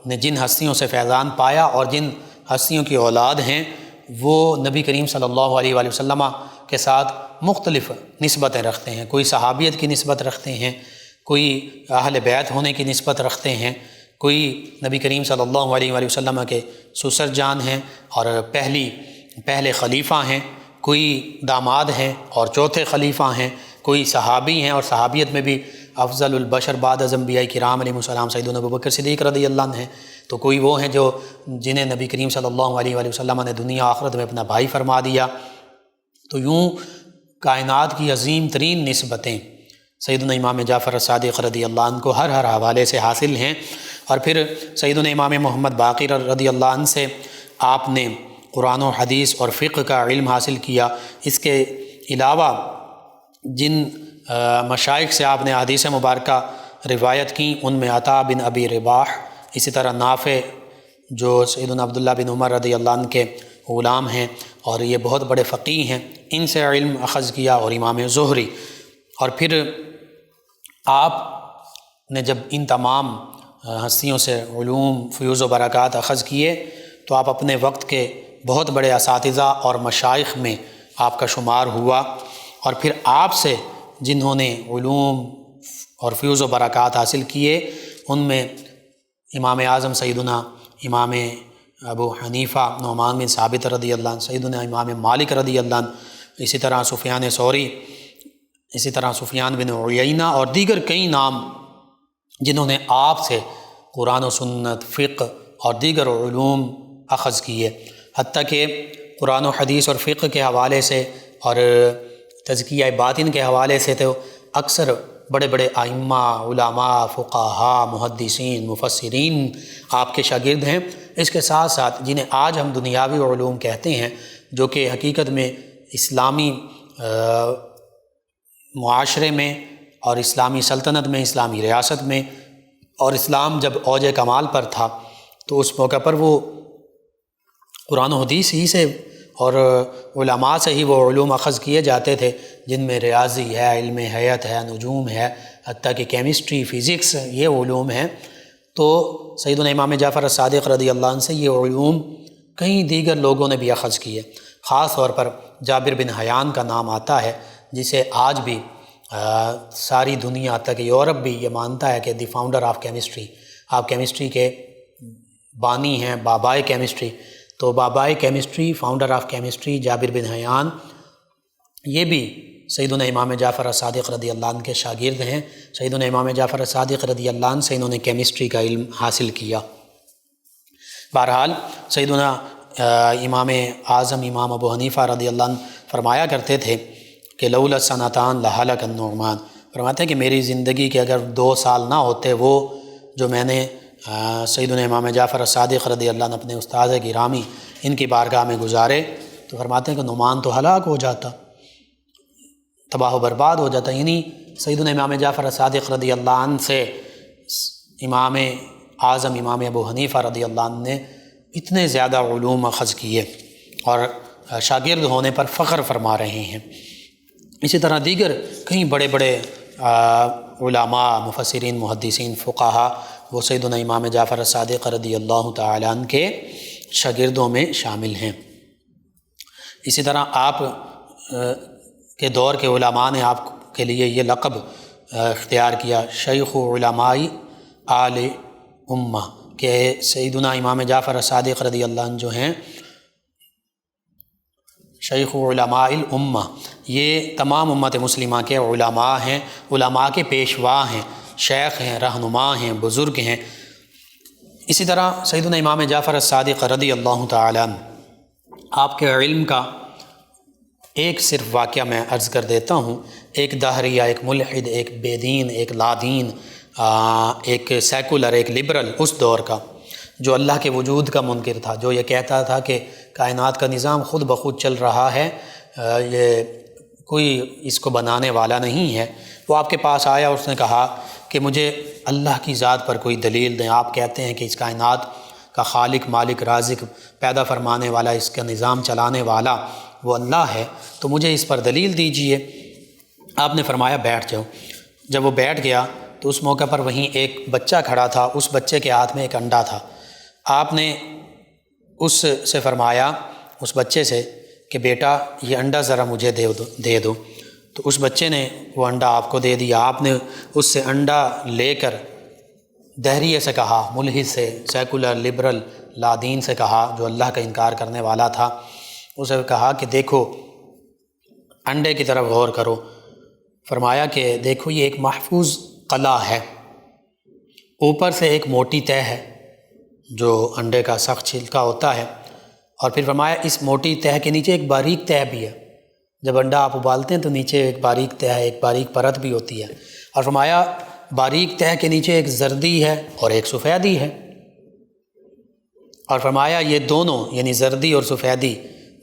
نے جن ہستیوں سے فیضان پایا اور جن ہستیوں کی اولاد ہیں وہ نبی کریم صلی اللہ علیہ وآلہ وسلم کے ساتھ مختلف نسبتیں رکھتے ہیں۔ کوئی صحابیت کی نسبت رکھتے ہیں، کوئی اہل بیت ہونے کی نسبت رکھتے ہیں، کوئی نبی کریم صلی اللہ علیہ وآلہ وسلم کے سسر جان ہیں اور پہلے خلیفہ ہیں، کوئی داماد ہیں اور چوتھے خلیفہ ہیں، کوئی صحابی ہیں اور صحابیت میں بھی افضل البشر بعد از انبیاء کرام علیہ السلام سیدنا ابو بکر صدیق رضی اللہ عنہ ہیں، تو کوئی وہ ہیں جو جنہیں نبی کریم صلی اللہ علیہ وآلہ وسلم نے دنیا آخرت میں اپنا بھائی فرما دیا۔ تو یوں کائنات کی عظیم ترین نسبتیں سیدنا امام جعفر الصادق رضی اللہ عنہ کو ہر حوالے سے حاصل ہیں، اور پھر سیدنا امام محمد باقر رضی اللہ عنہ سے آپ نے قرآن و حدیث اور فقہ کا علم حاصل کیا۔ اس کے علاوہ جن مشائخ سے آپ نے حدیث مبارکہ روایت کی ان میں عطا بن ابی رباح، اسی طرح نافع جو سیدنا عبداللہ بن عمر رضی اللہ عنہ کے غلام ہیں اور یہ بہت بڑے فقیہ ہیں، ان سے علم اخذ کیا، اور امام زہری۔ اور پھر آپ نے جب ان تمام ہستیوں سے علوم، فیوز و برکات اخذ کیے تو آپ اپنے وقت کے بہت بڑے اساتذہ اور مشائخ میں آپ کا شمار ہوا، اور پھر آپ سے جنہوں نے علوم اور فیوز و برکات حاصل کیے ان میں امام اعظم سیدنا امام ابو حنیفہ نعمان بن ثابت رضی اللہ عنہ، سیدنا امام مالک رضی اللہ عنہ، اسی طرح سفیان ثوری، اسی طرح سفیان بن عیینہ، اور دیگر کئی نام جنہوں نے آپ سے قرآن و سنت، فقہ اور دیگر علوم اخذ کیے، حتیٰ کہ قرآن و حدیث اور فقہ کے حوالے سے اور تزکیہ باطن کے حوالے سے تو اکثر بڑے بڑے ائمہ، علماء، فقہاء، محدثین، مفسرین آپ کے شاگرد ہیں۔ اس کے ساتھ ساتھ جنہیں آج ہم دنیاوی علوم کہتے ہیں، جو کہ حقیقت میں اسلامی معاشرے میں اور اسلامی سلطنت میں، اسلامی ریاست میں، اور اسلام جب اوج کمال پر تھا تو اس موقع پر وہ قرآن و حدیث ہی سے اور علماء سے ہی وہ علوم اخذ کیے جاتے تھے، جن میں ریاضی ہے، علم حیات ہے، نجوم ہے، حتیٰ کہ کیمسٹری، فزکس، یہ علوم ہیں۔ تو سیدنا امام جعفر الصادق رضی اللہ عنہ سے یہ علوم کئی دیگر لوگوں نے بھی اخذ کیے۔ خاص طور پر جابر بن حیان کا نام آتا ہے، جسے آج بھی ساری دنیا تک، یورپ بھی یہ مانتا ہے کہ دی فاؤنڈر آف کیمسٹری، آپ کیمسٹری کے بانی ہیں، بابائے کیمسٹری۔ تو بابائے کیمسٹری، فاؤنڈر آف کیمسٹری جابر بن حیان، یہ بھی سیدنا امام جعفر الصادق رضی اللہ عنہ کے شاگرد ہیں۔ سیدنا امام جعفر الصادق رضی اللہ عنہ سے انہوں نے کیمسٹری کا علم حاصل کیا۔ بہرحال سیدنا امام اعظم امام ابو حنیفہ رضی اللہ عنہ فرمایا کرتے تھے کہ لولا سنتان لہلک النعمان، فرماتے ہیں کہ میری زندگی کے اگر 2 سال نہ ہوتے وہ جو میں نے سیدنا امام جعفر الصادق رضی اللہ عنہ اپنے استاد گرامی ان کی بارگاہ میں گزارے، تو فرماتے ہیں کہ نعمان تو ہلاک ہو جاتا، تباہ و برباد ہو جاتا۔ یعنی سیدنا امام جعفر الصادق رضی اللہ عنہ سے امام اعظم امام ابو حنیفہ رضی اللہ عنہ نے اتنے زیادہ علوم اخذ کیے اور شاگرد ہونے پر فخر فرما رہے ہیں۔ اسی طرح دیگر کئی بڑے بڑے علماء، مفسرین، محدثین، فقہا وہ سیدنا امام جعفر الصادق رضی اللہ تعالیٰ عنہ کے شاگردوں میں شامل ہیں۔ اسی طرح آپ کے دور کے علماء نے آپ کے لیے یہ لقب اختیار کیا شیخ علماء آل امہ، کہ سیدنا امام جعفر الصادق رضی اللہ عنہ جو ہیں شیخ علماء الامہ، یہ تمام امت مسلمہ کے علماء ہیں، علماء کے پیشوا ہیں، شیخ ہیں، رہنما ہیں، بزرگ ہیں۔ اسی طرح سیدنا امام جعفر الصادق رضی اللہ تعالیٰ عنہ آپ کے علم کا ایک صرف واقعہ میں عرض کر دیتا ہوں۔ ایک دہریہ، ایک ملحد، ایک بے دین، ایک لادین، ایک سیکولر، ایک لبرل اس دور کا، جو اللہ کے وجود کا منکر تھا، جو یہ کہتا تھا کہ کائنات کا نظام خود بخود چل رہا ہے، یہ کوئی اس کو بنانے والا نہیں ہے، وہ آپ کے پاس آیا اور اس نے کہا کہ مجھے اللہ کی ذات پر کوئی دلیل دیں۔ آپ کہتے ہیں کہ اس کائنات کا خالق، مالک، رازق، پیدا فرمانے والا، اس کا نظام چلانے والا وہ اللہ ہے، تو مجھے اس پر دلیل دیجئے۔ آپ نے فرمایا بیٹھ جاؤ۔ جب وہ بیٹھ گیا تو اس موقع پر وہیں ایک بچہ کھڑا تھا، اس بچے کے ہاتھ میں ایک انڈا تھا۔ آپ نے اس سے فرمایا، اس بچے سے، کہ بیٹا یہ انڈا ذرا مجھے دے دو۔ تو اس بچے نے وہ انڈا آپ کو دے دیا۔ آپ نے اس سے انڈا لے کر دہریے سے کہا، ملحد سے، سیکولر، لبرل، لادین سے کہا، جو اللہ کا انکار کرنے والا تھا، اسے کہا کہ دیکھو انڈے کی طرف غور کرو۔ فرمایا کہ دیکھو یہ ایک محفوظ قلعہ ہے، اوپر سے ایک موٹی تہ ہے جو انڈے کا سخت چھلکا ہوتا ہے، اور پھر فرمایا اس موٹی تہ کے نیچے ایک باریک تہ بھی ہے۔ جب انڈا آپ ابالتے ہیں تو نیچے ایک باریک تہ ہے، ایک باریک پرت بھی ہوتی ہے، اور فرمایا باریک تہ کے نیچے ایک زردی ہے اور ایک سفیدی ہے، اور فرمایا یہ دونوں یعنی زردی اور سفیدی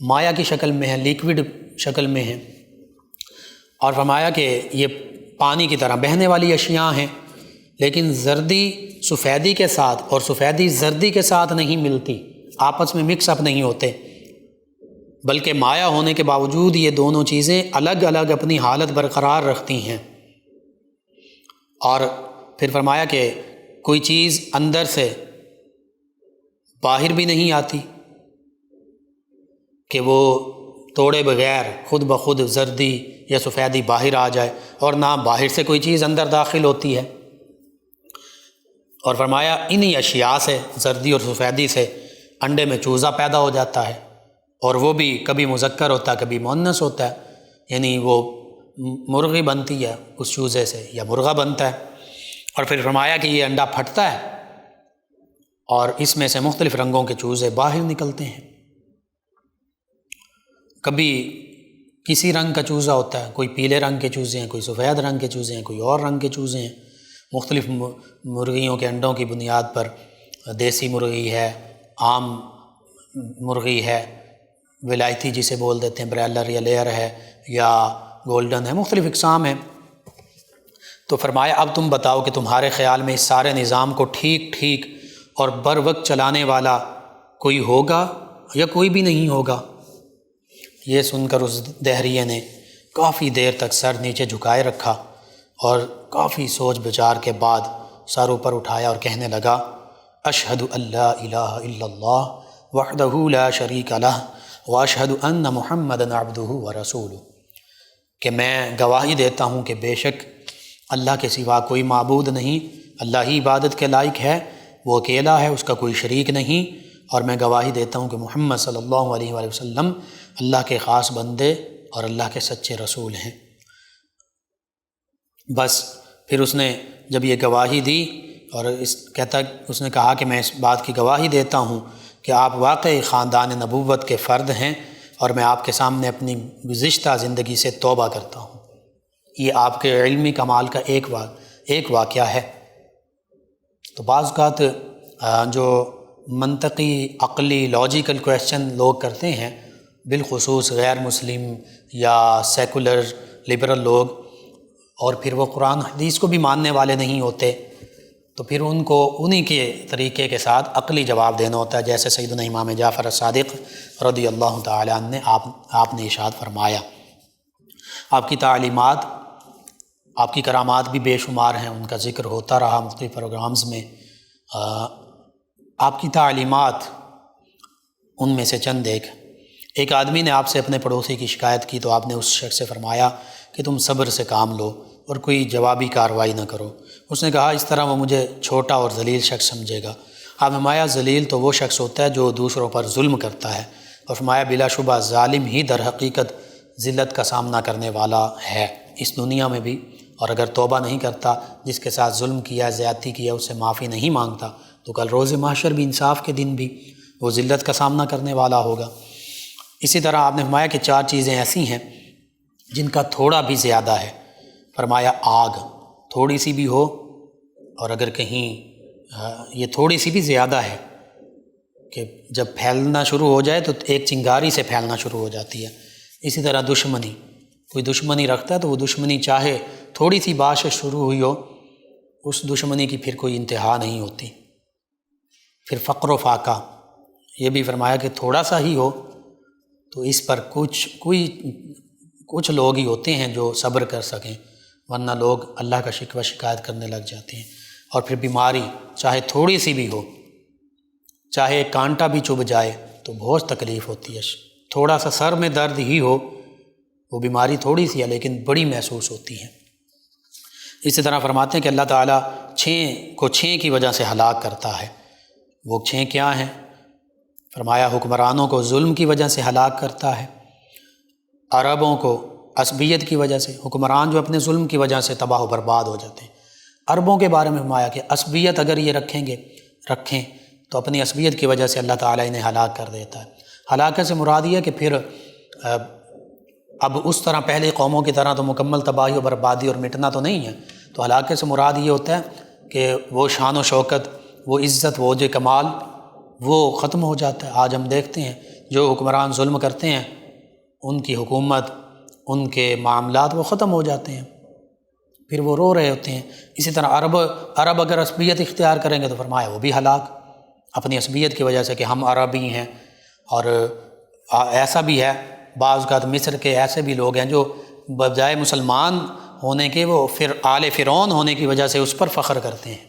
مائع کی شکل میں ہیں، لیکوڈ شکل میں ہیں، اور فرمایا کہ یہ پانی کی طرح بہنے والی اشیاء ہیں، لیکن زردی سفیدی کے ساتھ اور سفیدی زردی کے ساتھ نہیں ملتی، آپس میں مکس اپ نہیں ہوتے، بلکہ مائع ہونے کے باوجود یہ دونوں چیزیں الگ الگ اپنی حالت برقرار رکھتی ہیں۔ اور پھر فرمایا کہ کوئی چیز اندر سے باہر بھی نہیں آتی کہ وہ توڑے بغیر خود بخود زردی یا سفیدی باہر آ جائے، اور نہ باہر سے کوئی چیز اندر داخل ہوتی ہے۔ اور فرمایا انہی اشیاء سے، زردی اور سفیدی سے، انڈے میں چوزا پیدا ہو جاتا ہے، اور وہ بھی کبھی مذکر ہوتا ہے، کبھی مؤنث ہوتا ہے، یعنی وہ مرغی بنتی ہے اس چوزے سے یا مرغا بنتا ہے۔ اور پھر فرمایا کہ یہ انڈا پھٹتا ہے اور اس میں سے مختلف رنگوں کے چوزے باہر نکلتے ہیں، کبھی کسی رنگ کا چوزا ہوتا ہے، کوئی پیلے رنگ کے چوزے ہیں، کوئی سفید رنگ کے چوزے ہیں، کوئی اور رنگ کے چوزے ہیں، مختلف مرغیوں کے انڈوں کی بنیاد پر، دیسی مرغی ہے، عام مرغی ہے، ولایتی جسے بول دیتے ہیں، برائلر یا لیئر ہے، یا گولڈن ہے، مختلف اقسام ہیں۔ تو فرمایا اب تم بتاؤ کہ تمہارے خیال میں اس سارے نظام کو ٹھیک ٹھیک اور بر وقت چلانے والا کوئی ہوگا یا کوئی بھی نہیں ہوگا؟ یہ سن کر اس دہریے نے کافی دیر تک سر نیچے جھکائے رکھا، اور کافی سوچ بچار کے بعد سر اوپر اٹھایا اور کہنے لگا، اشہد ان لا الہ الا اللہ وحدہ لا شریک لہ واشہد ان محمدا عبدہ ورسولہ، کہ میں گواہی دیتا ہوں کہ بے شک اللہ کے سوا کوئی معبود نہیں، اللہ ہی عبادت کے لائق ہے، وہ اکیلا ہے، اس کا کوئی شریک نہیں، اور میں گواہی دیتا ہوں کہ محمد صلی اللہ علیہ وآلہ وسلم اللہ کے خاص بندے اور اللہ کے سچے رسول ہیں۔ بس پھر اس نے جب یہ گواہی دی اور اس نے کہا کہ میں اس بات کی گواہی دیتا ہوں کہ آپ واقعی خاندان نبوت کے فرد ہیں، اور میں آپ کے سامنے اپنی گزشتہ زندگی سے توبہ کرتا ہوں۔ یہ آپ کے علمی کمال کا ایک واقعہ ہے۔ تو بعض اوقات جو منطقی، عقلی، لاجیکل کویسچن لوگ کرتے ہیں، بالخصوص غیر مسلم یا سیکولر لبرل لوگ، اور پھر وہ قرآن حدیث کو بھی ماننے والے نہیں ہوتے، تو پھر ان کو انہی کے طریقے کے ساتھ عقلی جواب دینا ہوتا ہے، جیسے سیدنا امام جعفر الصادق رضی اللہ تعالیٰ عنہ نے آپ نے ارشاد فرمایا۔ آپ کی تعلیمات، آپ کی کرامات بھی بے شمار ہیں، ان کا ذکر ہوتا رہا مختلف پروگرامز میں۔ آپ کی تعلیمات ان میں سے چند ایک آدمی نے آپ سے اپنے پڑوسی کی شکایت کی، تو آپ نے اس شخص سے فرمایا کہ تم صبر سے کام لو اور کوئی جوابی کارروائی نہ کرو۔ اس نے کہا اس طرح وہ مجھے چھوٹا اور ذلیل شخص سمجھے گا۔ آپ فرمایا ذلیل تو وہ شخص ہوتا ہے جو دوسروں پر ظلم کرتا ہے، اور فرمایا بلا شبہ ظالم ہی در حقیقت ذلت کا سامنا کرنے والا ہے، اس دنیا میں بھی، اور اگر توبہ نہیں کرتا، جس کے ساتھ ظلم کیا، زیادتی کیا، اس سے معافی نہیں مانگتا، تو کل روز محشر بھی، انصاف کے دن بھی وہ ذلت کا سامنا کرنے والا ہوگا۔ اسی طرح آپ نے فرمایا کہ 4 چیزیں ایسی ہیں جن کا تھوڑا بھی زیادہ ہے۔ فرمایا آگ تھوڑی سی بھی ہو، اور اگر کہیں یہ تھوڑی سی بھی زیادہ ہے کہ جب پھیلنا شروع ہو جائے تو ایک چنگاری سے پھیلنا شروع ہو جاتی ہے۔ اسی طرح دشمنی، کوئی دشمنی رکھتا ہے تو وہ دشمنی چاہے تھوڑی سی بات سے شروع ہوئی ہو، اس دشمنی کی پھر کوئی انتہا نہیں ہوتی۔ پھر فقر و فاقہ، یہ بھی فرمایا کہ تھوڑا سا ہی ہو تو اس پر کچھ لوگ ہی ہوتے ہیں جو صبر کر سکیں، ورنہ لوگ اللہ کا شکوہ شکایت کرنے لگ جاتے ہیں۔ اور پھر بیماری، چاہے تھوڑی سی بھی ہو، چاہے ایک کانٹا بھی چبھ جائے تو بہت تکلیف ہوتی ہے۔ تھوڑا سا سر میں درد ہی ہو، وہ بیماری تھوڑی سی ہے لیکن بڑی محسوس ہوتی ہے۔ اسی طرح فرماتے ہیں کہ اللہ تعالیٰ 6 کی وجہ سے ہلاک کرتا ہے۔ وہ 6 کیا ہیں؟ فرمایا حکمرانوں کو ظلم کی وجہ سے ہلاک کرتا ہے، عربوں کو عصبیت کی وجہ سے، حکمران جو اپنے ظلم کی وجہ سے تباہ و برباد ہو جاتے ہیں۔ عربوں کے بارے میں فرمایا کہ عصبیت اگر یہ رکھیں تو اپنی عصبیت کی وجہ سے اللہ تعالیٰ انہیں ہلاک کر دیتا ہے۔ ہلاکت سے مراد یہ ہے کہ پھر اب اس طرح پہلے قوموں کی طرح تو مکمل تباہی و بربادی اور مٹنا تو نہیں ہے، تو ہلاکت سے مراد یہ ہوتا ہے کہ وہ شان و شوکت، وہ عزت، وہ عزت کمال، وہ ختم ہو جاتا ہے۔ آج ہم دیکھتے ہیں جو حکمران ظلم کرتے ہیں، ان کی حکومت، ان کے معاملات وہ ختم ہو جاتے ہیں، پھر وہ رو رہے ہوتے ہیں۔ اسی طرح عرب اگر عصبیت اختیار کریں گے تو فرمایا وہ بھی ہلاک، اپنی عصبیت کی وجہ سے کہ ہم عربی ہیں۔ اور ایسا بھی ہے بعض اوقات مصر کے ایسے بھی لوگ ہیں جو بجائے مسلمان ہونے کے وہ پھر آل فرعون ہونے کی وجہ سے اس پر فخر کرتے ہیں۔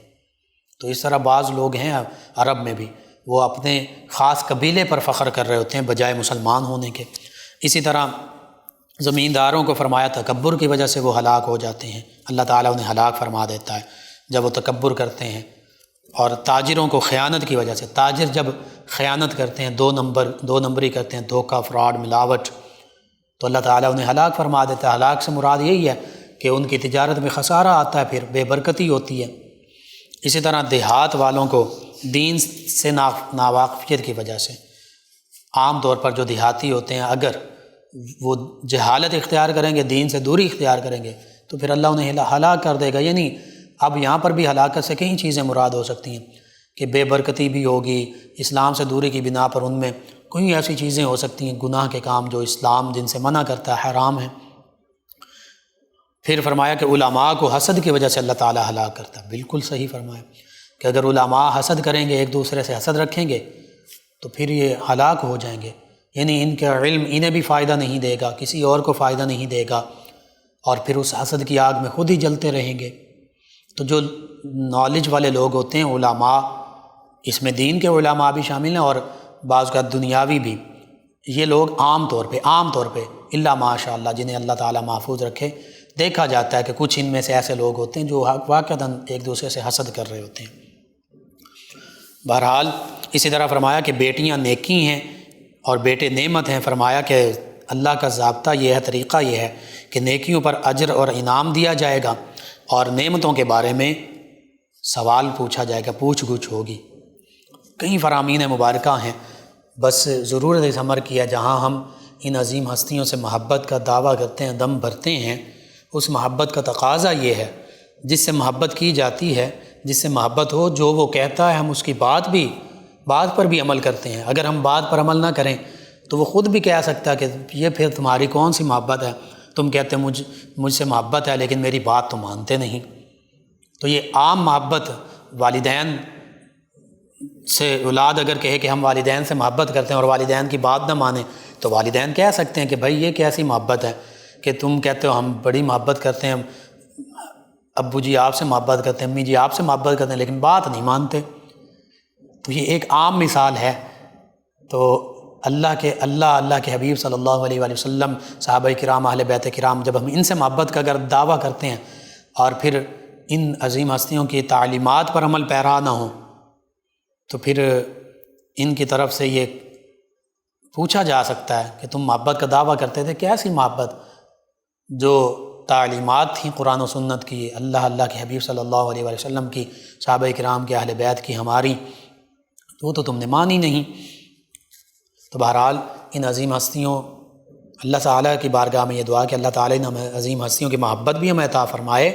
تو اس طرح بعض لوگ ہیں عرب میں بھی، وہ اپنے خاص قبیلے پر فخر کر رہے ہوتے ہیں بجائے مسلمان ہونے کے۔ اسی طرح زمینداروں کو فرمایا تکبر کی وجہ سے وہ ہلاک ہو جاتے ہیں، اللہ تعالیٰ انہیں ہلاک فرما دیتا ہے جب وہ تکبر کرتے ہیں۔ اور تاجروں کو خیانت کی وجہ سے، تاجر جب خیانت کرتے ہیں، دو نمبری کرتے ہیں، دھوکہ، فراڈ، ملاوٹ، تو اللہ تعالیٰ انہیں ہلاک فرما دیتا ہے۔ ہلاک سے مراد یہی ہے کہ ان کی تجارت میں خسارہ آتا ہے، پھر بے برکتی ہوتی ہے۔ اسی طرح دیہات والوں کو دین سے ناواقفیت کی وجہ سے، عام طور پر جو دیہاتی ہوتے ہیں اگر وہ جہالت اختیار کریں گے، دین سے دوری اختیار کریں گے، تو پھر اللہ انہیں ہلاک کر دے گا۔ یعنی اب یہاں پر بھی ہلاکت سے کئی چیزیں مراد ہو سکتی ہیں کہ بے برکتی بھی ہوگی، اسلام سے دوری کی بنا پر ان میں کوئی ایسی چیزیں ہو سکتی ہیں، گناہ کے کام جو اسلام جن سے منع کرتا ہے، حرام ہیں۔ پھر فرمایا کہ علماء کو حسد کی وجہ سے اللہ تعالیٰ ہلاک کرتا ہے۔ بالکل صحیح فرمایا کہ اگر علماء حسد کریں گے، ایک دوسرے سے حسد رکھیں گے، تو پھر یہ ہلاک ہو جائیں گے۔ یعنی ان کا علم انہیں بھی فائدہ نہیں دے گا، کسی اور کو فائدہ نہیں دے گا، اور پھر اس حسد کی آگ میں خود ہی جلتے رہیں گے۔ تو جو نالج والے لوگ ہوتے ہیں، علماء، اس میں دین کے علماء بھی شامل ہیں اور بعض کا دنیاوی بھی، یہ لوگ عام طور پہ الا ماشاء اللہ جنہیں اللہ تعالیٰ محفوظ رکھے، دیکھا جاتا ہے کہ کچھ ان میں سے ایسے لوگ ہوتے ہیں جو واقعتاً ایک دوسرے سے حسد کر رہے ہوتے ہیں۔ بہرحال اسی طرح فرمایا کہ بیٹیاں نیکی ہیں اور بیٹے نعمت ہیں۔ فرمایا کہ اللہ کا ضابطہ یہ ہے، طریقہ یہ ہے کہ نیکیوں پر اجر اور انعام دیا جائے گا، اور نعمتوں کے بارے میں سوال پوچھا جائے گا، پوچھ گچھ ہوگی، کئی فرامین مبارکہ ہیں، بس ضرورت اس عمر کی ہے جہاں ہم ان عظیم ہستیوں سے محبت کا دعویٰ کرتے ہیں، دم بھرتے ہیں، اس محبت کا تقاضا یہ ہے جس سے محبت کی جاتی ہے، جس سے محبت ہو، جو وہ کہتا ہے ہم اس کی بات پر بھی عمل کرتے ہیں۔ اگر ہم بات پر عمل نہ کریں تو وہ خود بھی کہہ سکتا ہے کہ یہ پھر تمہاری کون سی محبت ہے، تم کہتے مجھ سے محبت ہے لیکن میری بات تو مانتے نہیں۔ تو یہ عام محبت، والدین سے اولاد اگر کہے کہ ہم والدین سے محبت کرتے ہیں اور والدین کی بات نہ مانیں تو والدین کہہ سکتے ہیں کہ بھائی یہ کیسی محبت ہے کہ تم کہتے ہو ہم بڑی محبت کرتے ہیں، ابو جی آپ سے محبت کرتے ہیں، امی جی آپ سے محبت کرتے ہیں، لیکن بات نہیں مانتے۔ تو یہ ایک عام مثال ہے۔ تو اللہ کے حبیب صلی اللہ علیہ وآلہ وسلم، صحابہ کرام، اہل بیت کرام، جب ہم ان سے محبت کا اگر دعویٰ کرتے ہیں اور پھر ان عظیم ہستیوں کی تعلیمات پر عمل پیرا نہ ہوں تو پھر ان کی طرف سے یہ پوچھا جا سکتا ہے کہ تم محبت کا دعویٰ کرتے تھے، کیسی محبت؟ جو تعلیمات تھیں قرآن و سنت کی، اللہ کے حبیب صلی اللہ علیہ وآلہ وسلم کی، صحابہ کرام کے، اہل بیت کی، ہماری، وہ تو تم نے مانی نہیں۔ تو بہرحال ان عظیم ہستیوں، اللہ تعالیٰ کی بارگاہ میں یہ دعا کہ اللہ تعالیٰ ان عظیم ہستیوں کی محبت بھی ہمیں عطا فرمائے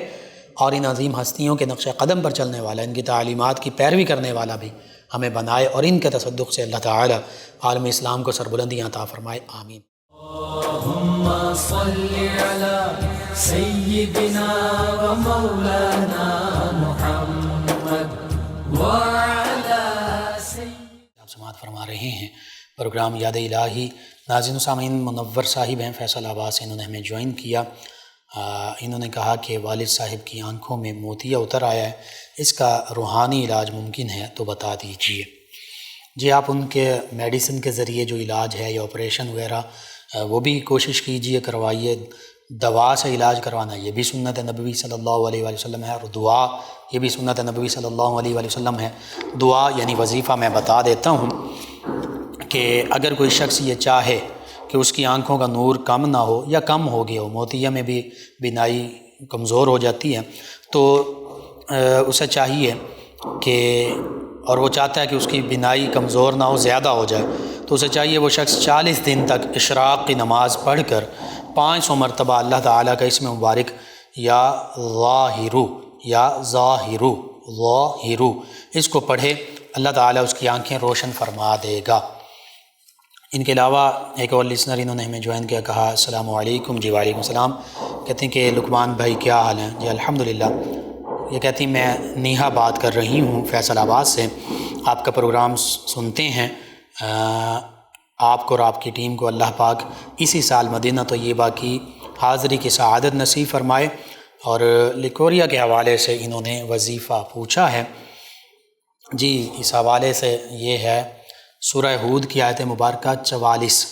اور ان عظیم ہستیوں کے نقش قدم پر چلنے والا، ان کی تعلیمات کی پیروی کرنے والا بھی ہمیں بنائے اور ان کے تصدق سے اللہ تعالیٰ عالم اسلام کو سربلندیاں عطا فرمائے، آمین۔ اللہم صلی علی سیدنا و مولانا محمد وعلی سیدنا۔ آپ سماعت فرما رہے ہیں پروگرام یاد الہی۔ ناظرین و سامعین، منور صاحب ہیں فیصل آباد سے، انہوں نے ہمیں جوائن کیا۔ انہوں نے کہا کہ والد صاحب کی آنکھوں میں موتیا اتر آیا ہے، اس کا روحانی علاج ممکن ہے تو بتا دیجئے۔ جی، آپ ان کے میڈیسن کے ذریعے جو علاج ہے یا آپریشن وغیرہ وہ بھی کوشش کیجئے، کروائیے۔ دوا سے علاج کروانا یہ بھی سنت نبوی صلی اللہ علیہ وآلہ وسلم ہے، اور دعا یہ بھی سنت نبوی صلی اللہ علیہ وآلہ وسلم ہے۔ دعا یعنی وظیفہ میں بتا دیتا ہوں کہ اگر کوئی شخص یہ چاہے کہ اس کی آنکھوں کا نور کم نہ ہو یا کم ہو گیا ہو، موتیا میں بھی بینائی کمزور ہو جاتی ہے، تو اسے چاہیے کہ، اور وہ چاہتا ہے کہ اس کی بینائی کمزور نہ ہو، زیادہ ہو جائے، تو اسے چاہیے وہ شخص 40 دن تک اشراق کی نماز پڑھ کر 500 مرتبہ اللہ تعالیٰ کا اسم مبارک یا ظاہرو اس کو پڑھے، اللہ تعالیٰ اس کی آنکھیں روشن فرما دے گا۔ ان کے علاوہ ایک اور لسنر انہوں نے ہمیں جوائن کیا، کہا السلام علیکم۔ جی وعلیکم السلام۔ کہتے ہیں کہ لقمان بھائی کیا حال ہیں؟ جی الحمدللہ۔ یہ کہتی ہیں میں نیہا بات کر رہی ہوں فیصل آباد سے، آپ کا پروگرام سنتے ہیں، آپ کو اور آپ کی ٹیم کو اللہ پاک اسی سال مدینہ طیبہ کی حاضری کی سعادت نصیب فرمائے۔ اور لیکوریا کے حوالے سے انہوں نے وظیفہ پوچھا ہے۔ جی، اس حوالے سے یہ ہے سورہ ہود کی آیت مبارکہ 44،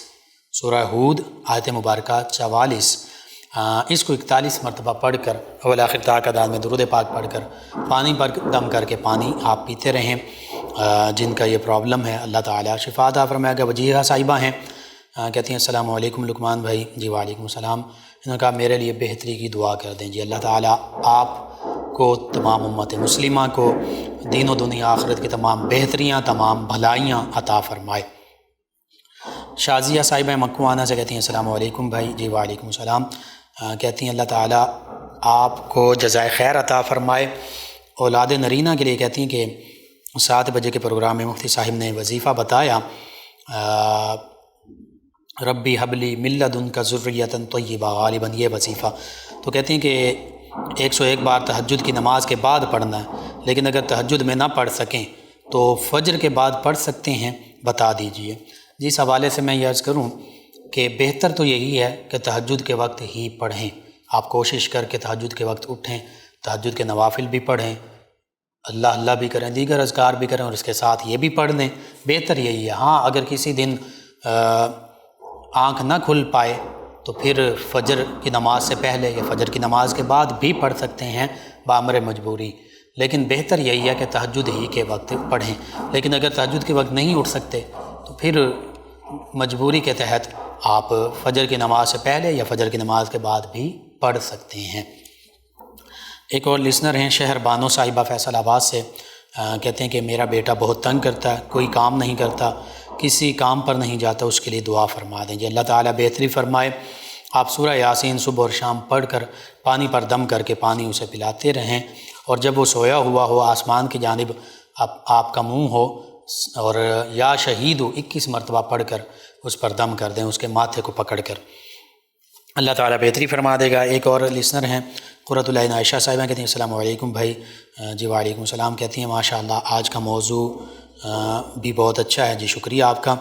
سورہ ہود آیت مبارکہ 44، اس کو 41 مرتبہ پڑھ کر اول آخر تا تعداد میں درود پاک پڑھ کر پانی پر دم کر کے پانی آپ پیتے رہیں۔ جن کا یہ پرابلم ہے اللہ تعالیٰ شفا عطا فرمائے گا۔ وجیہہ صاحبہ ہیں، کہتی ہیں السلام علیکم لقمان بھائی۔ جی وعلیکم السلام۔ انہوں نے کہا میرے لیے بہتری کی دعا کر دیں۔ جی اللہ تعالیٰ آپ کو، تمام امت مسلمہ کو دین و دنیا آخرت کی تمام بہتریاں، تمام بھلائیاں عطا فرمائے۔ شازیہ صاحبہ مکوانہ سے کہتی ہیں السلام علیکم بھائی۔ جی وعلیکم السلام۔ کہتی ہیں اللہ تعالیٰ آپ کو جزائے خیر عطا فرمائے۔ اولاد نرینہ کے لیے کہتی ہیں کہ 7 بجے کے پروگرام میں مفتی صاحب نے وظیفہ بتایا، ربی حبلی من لدنک ذریۃ طیبہ، غالباً یہ وظیفہ، تو کہتی ہیں کہ 101 بار تہجد کی نماز کے بعد پڑھنا ہے، لیکن اگر تہجد میں نہ پڑھ سکیں تو فجر کے بعد پڑھ سکتے ہیں، بتا دیجئے۔ جی، اس حوالے سے میں یہ عرض کروں کہ بہتر تو یہی ہے کہ تہجد کے وقت ہی پڑھیں۔ آپ کوشش کر کے تہجد کے وقت اٹھیں، تہجد کے نوافل بھی پڑھیں، اللہ بھی کریں، دیگر اذکار بھی کریں، اور اس کے ساتھ یہ بھی پڑھ لیں، بہتر یہی ہے۔ ہاں اگر کسی دن آنکھ نہ کھل پائے تو پھر فجر کی نماز سے پہلے یا فجر کی نماز کے بعد بھی پڑھ سکتے ہیں بامر مجبوری، لیکن بہتر یہی ہے کہ تہجد ہی کے وقت پڑھیں۔ لیکن اگر تہجد کے وقت نہیں اٹھ سکتے تو پھر مجبوری کے تحت آپ فجر کی نماز سے پہلے یا فجر کی نماز کے بعد بھی پڑھ سکتے ہیں۔ ایک اور لسنر ہیں شہر بانو صاحبہ فیصل آباد سے، کہتے ہیں کہ میرا بیٹا بہت تنگ کرتا ہے، کوئی کام نہیں کرتا، کسی کام پر نہیں جاتا، اس کے لیے دعا فرما دیں جی، اللہ تعالیٰ بہتری فرمائے۔ آپ سورہ یاسین صبح اور شام پڑھ کر پانی پر دم کر کے پانی اسے پلاتے رہیں، اور جب وہ سویا ہوا ہو آسمان کی جانب آپ کا منہ ہو، اور یا شہید 21 مرتبہ پڑھ کر اس پر دم کر دیں، اس کے ماتھے کو پکڑ کر، اللہ تعالیٰ بہتری فرما دے گا۔ ایک اور لسنر ہیں قرۃ العین عائشہ صاحبہ، کہتی ہیں السلام علیکم بھائی۔ جی وعلیکم السلام، کہتی ہیں ماشاءاللہ آج کا موضوع بھی بہت اچھا ہے، جی شکریہ آپ کا۔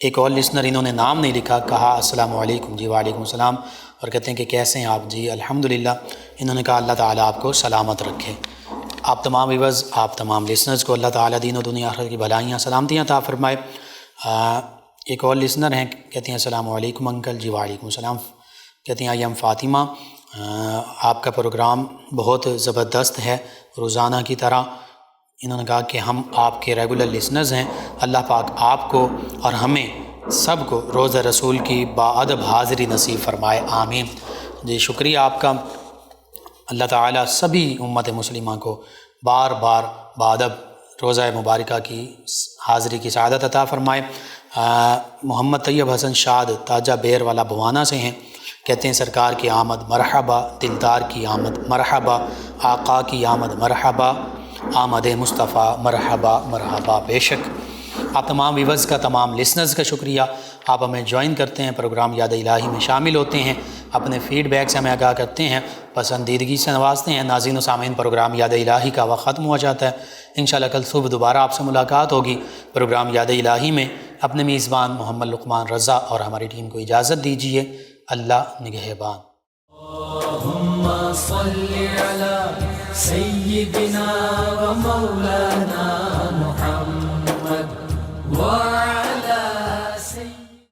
ایک اور لسنر، انہوں نے نام نہیں لکھا، کہا السلام علیکم، جی وعلیکم السلام، اور کہتے ہیں کہ کیسے ہیں آپ؟ جی الحمدللہ۔ انہوں نے کہا اللہ تعالیٰ آپ کو سلامت رکھے۔ آپ تمام ویورز، آپ تمام لسنرز کو اللہ تعالیٰ دین و دنیا آخرت کی بھلائیاں سلامتیاں عطا فرمائے۔ ایک اور لسنر ہیں، کہتے ہیں السلام علیکم انکل، جی وعلیکم السلام، کہتے ہیں آئی ایم فاطمہ، آپ کا پروگرام بہت زبردست ہے روزانہ کی طرح۔ انہوں نے کہا کہ ہم آپ کے ریگولر لسنرز ہیں، اللہ پاک آپ کو اور ہمیں سب کو روزہ رسول کی باادب حاضری نصیب فرمائے، آمین۔ جی شکریہ آپ کا، اللہ تعالیٰ سبھی امت مسلمہ کو بار بار باادب روزہ مبارکہ کی حاضری کی سعادت عطا فرمائے۔ محمد طیب حسن شاد تاجہ بیر والا بوانا سے ہیں، کہتے ہیں سرکار کی آمد مرحبا، دلدار کی آمد مرحبا، آقا کی آمد مرحبا، آمد مصطفیٰ مرحبا مرحبا۔ بے شک آپ تمام ویورز کا، تمام لسنرز کا شکریہ، آپ ہمیں جوائن کرتے ہیں، پروگرام یاد الہی میں شامل ہوتے ہیں، اپنے فیڈ بیک سے ہمیں آگاہ کرتے ہیں، پسندیدگی سے نوازتے ہیں۔ ناظرین و سامعین، پروگرام یاد الہی کا وقت ختم ہوا جاتا ہے، انشاءاللہ کل صبح دوبارہ آپ سے ملاقات ہوگی پروگرام یاد الہی میں۔ اپنے میزبان محمد لقمان رضا اور ہماری ٹیم کو اجازت دیجیے، اللہ نگہبان۔ اللہم صل علی سیدنا و مولانا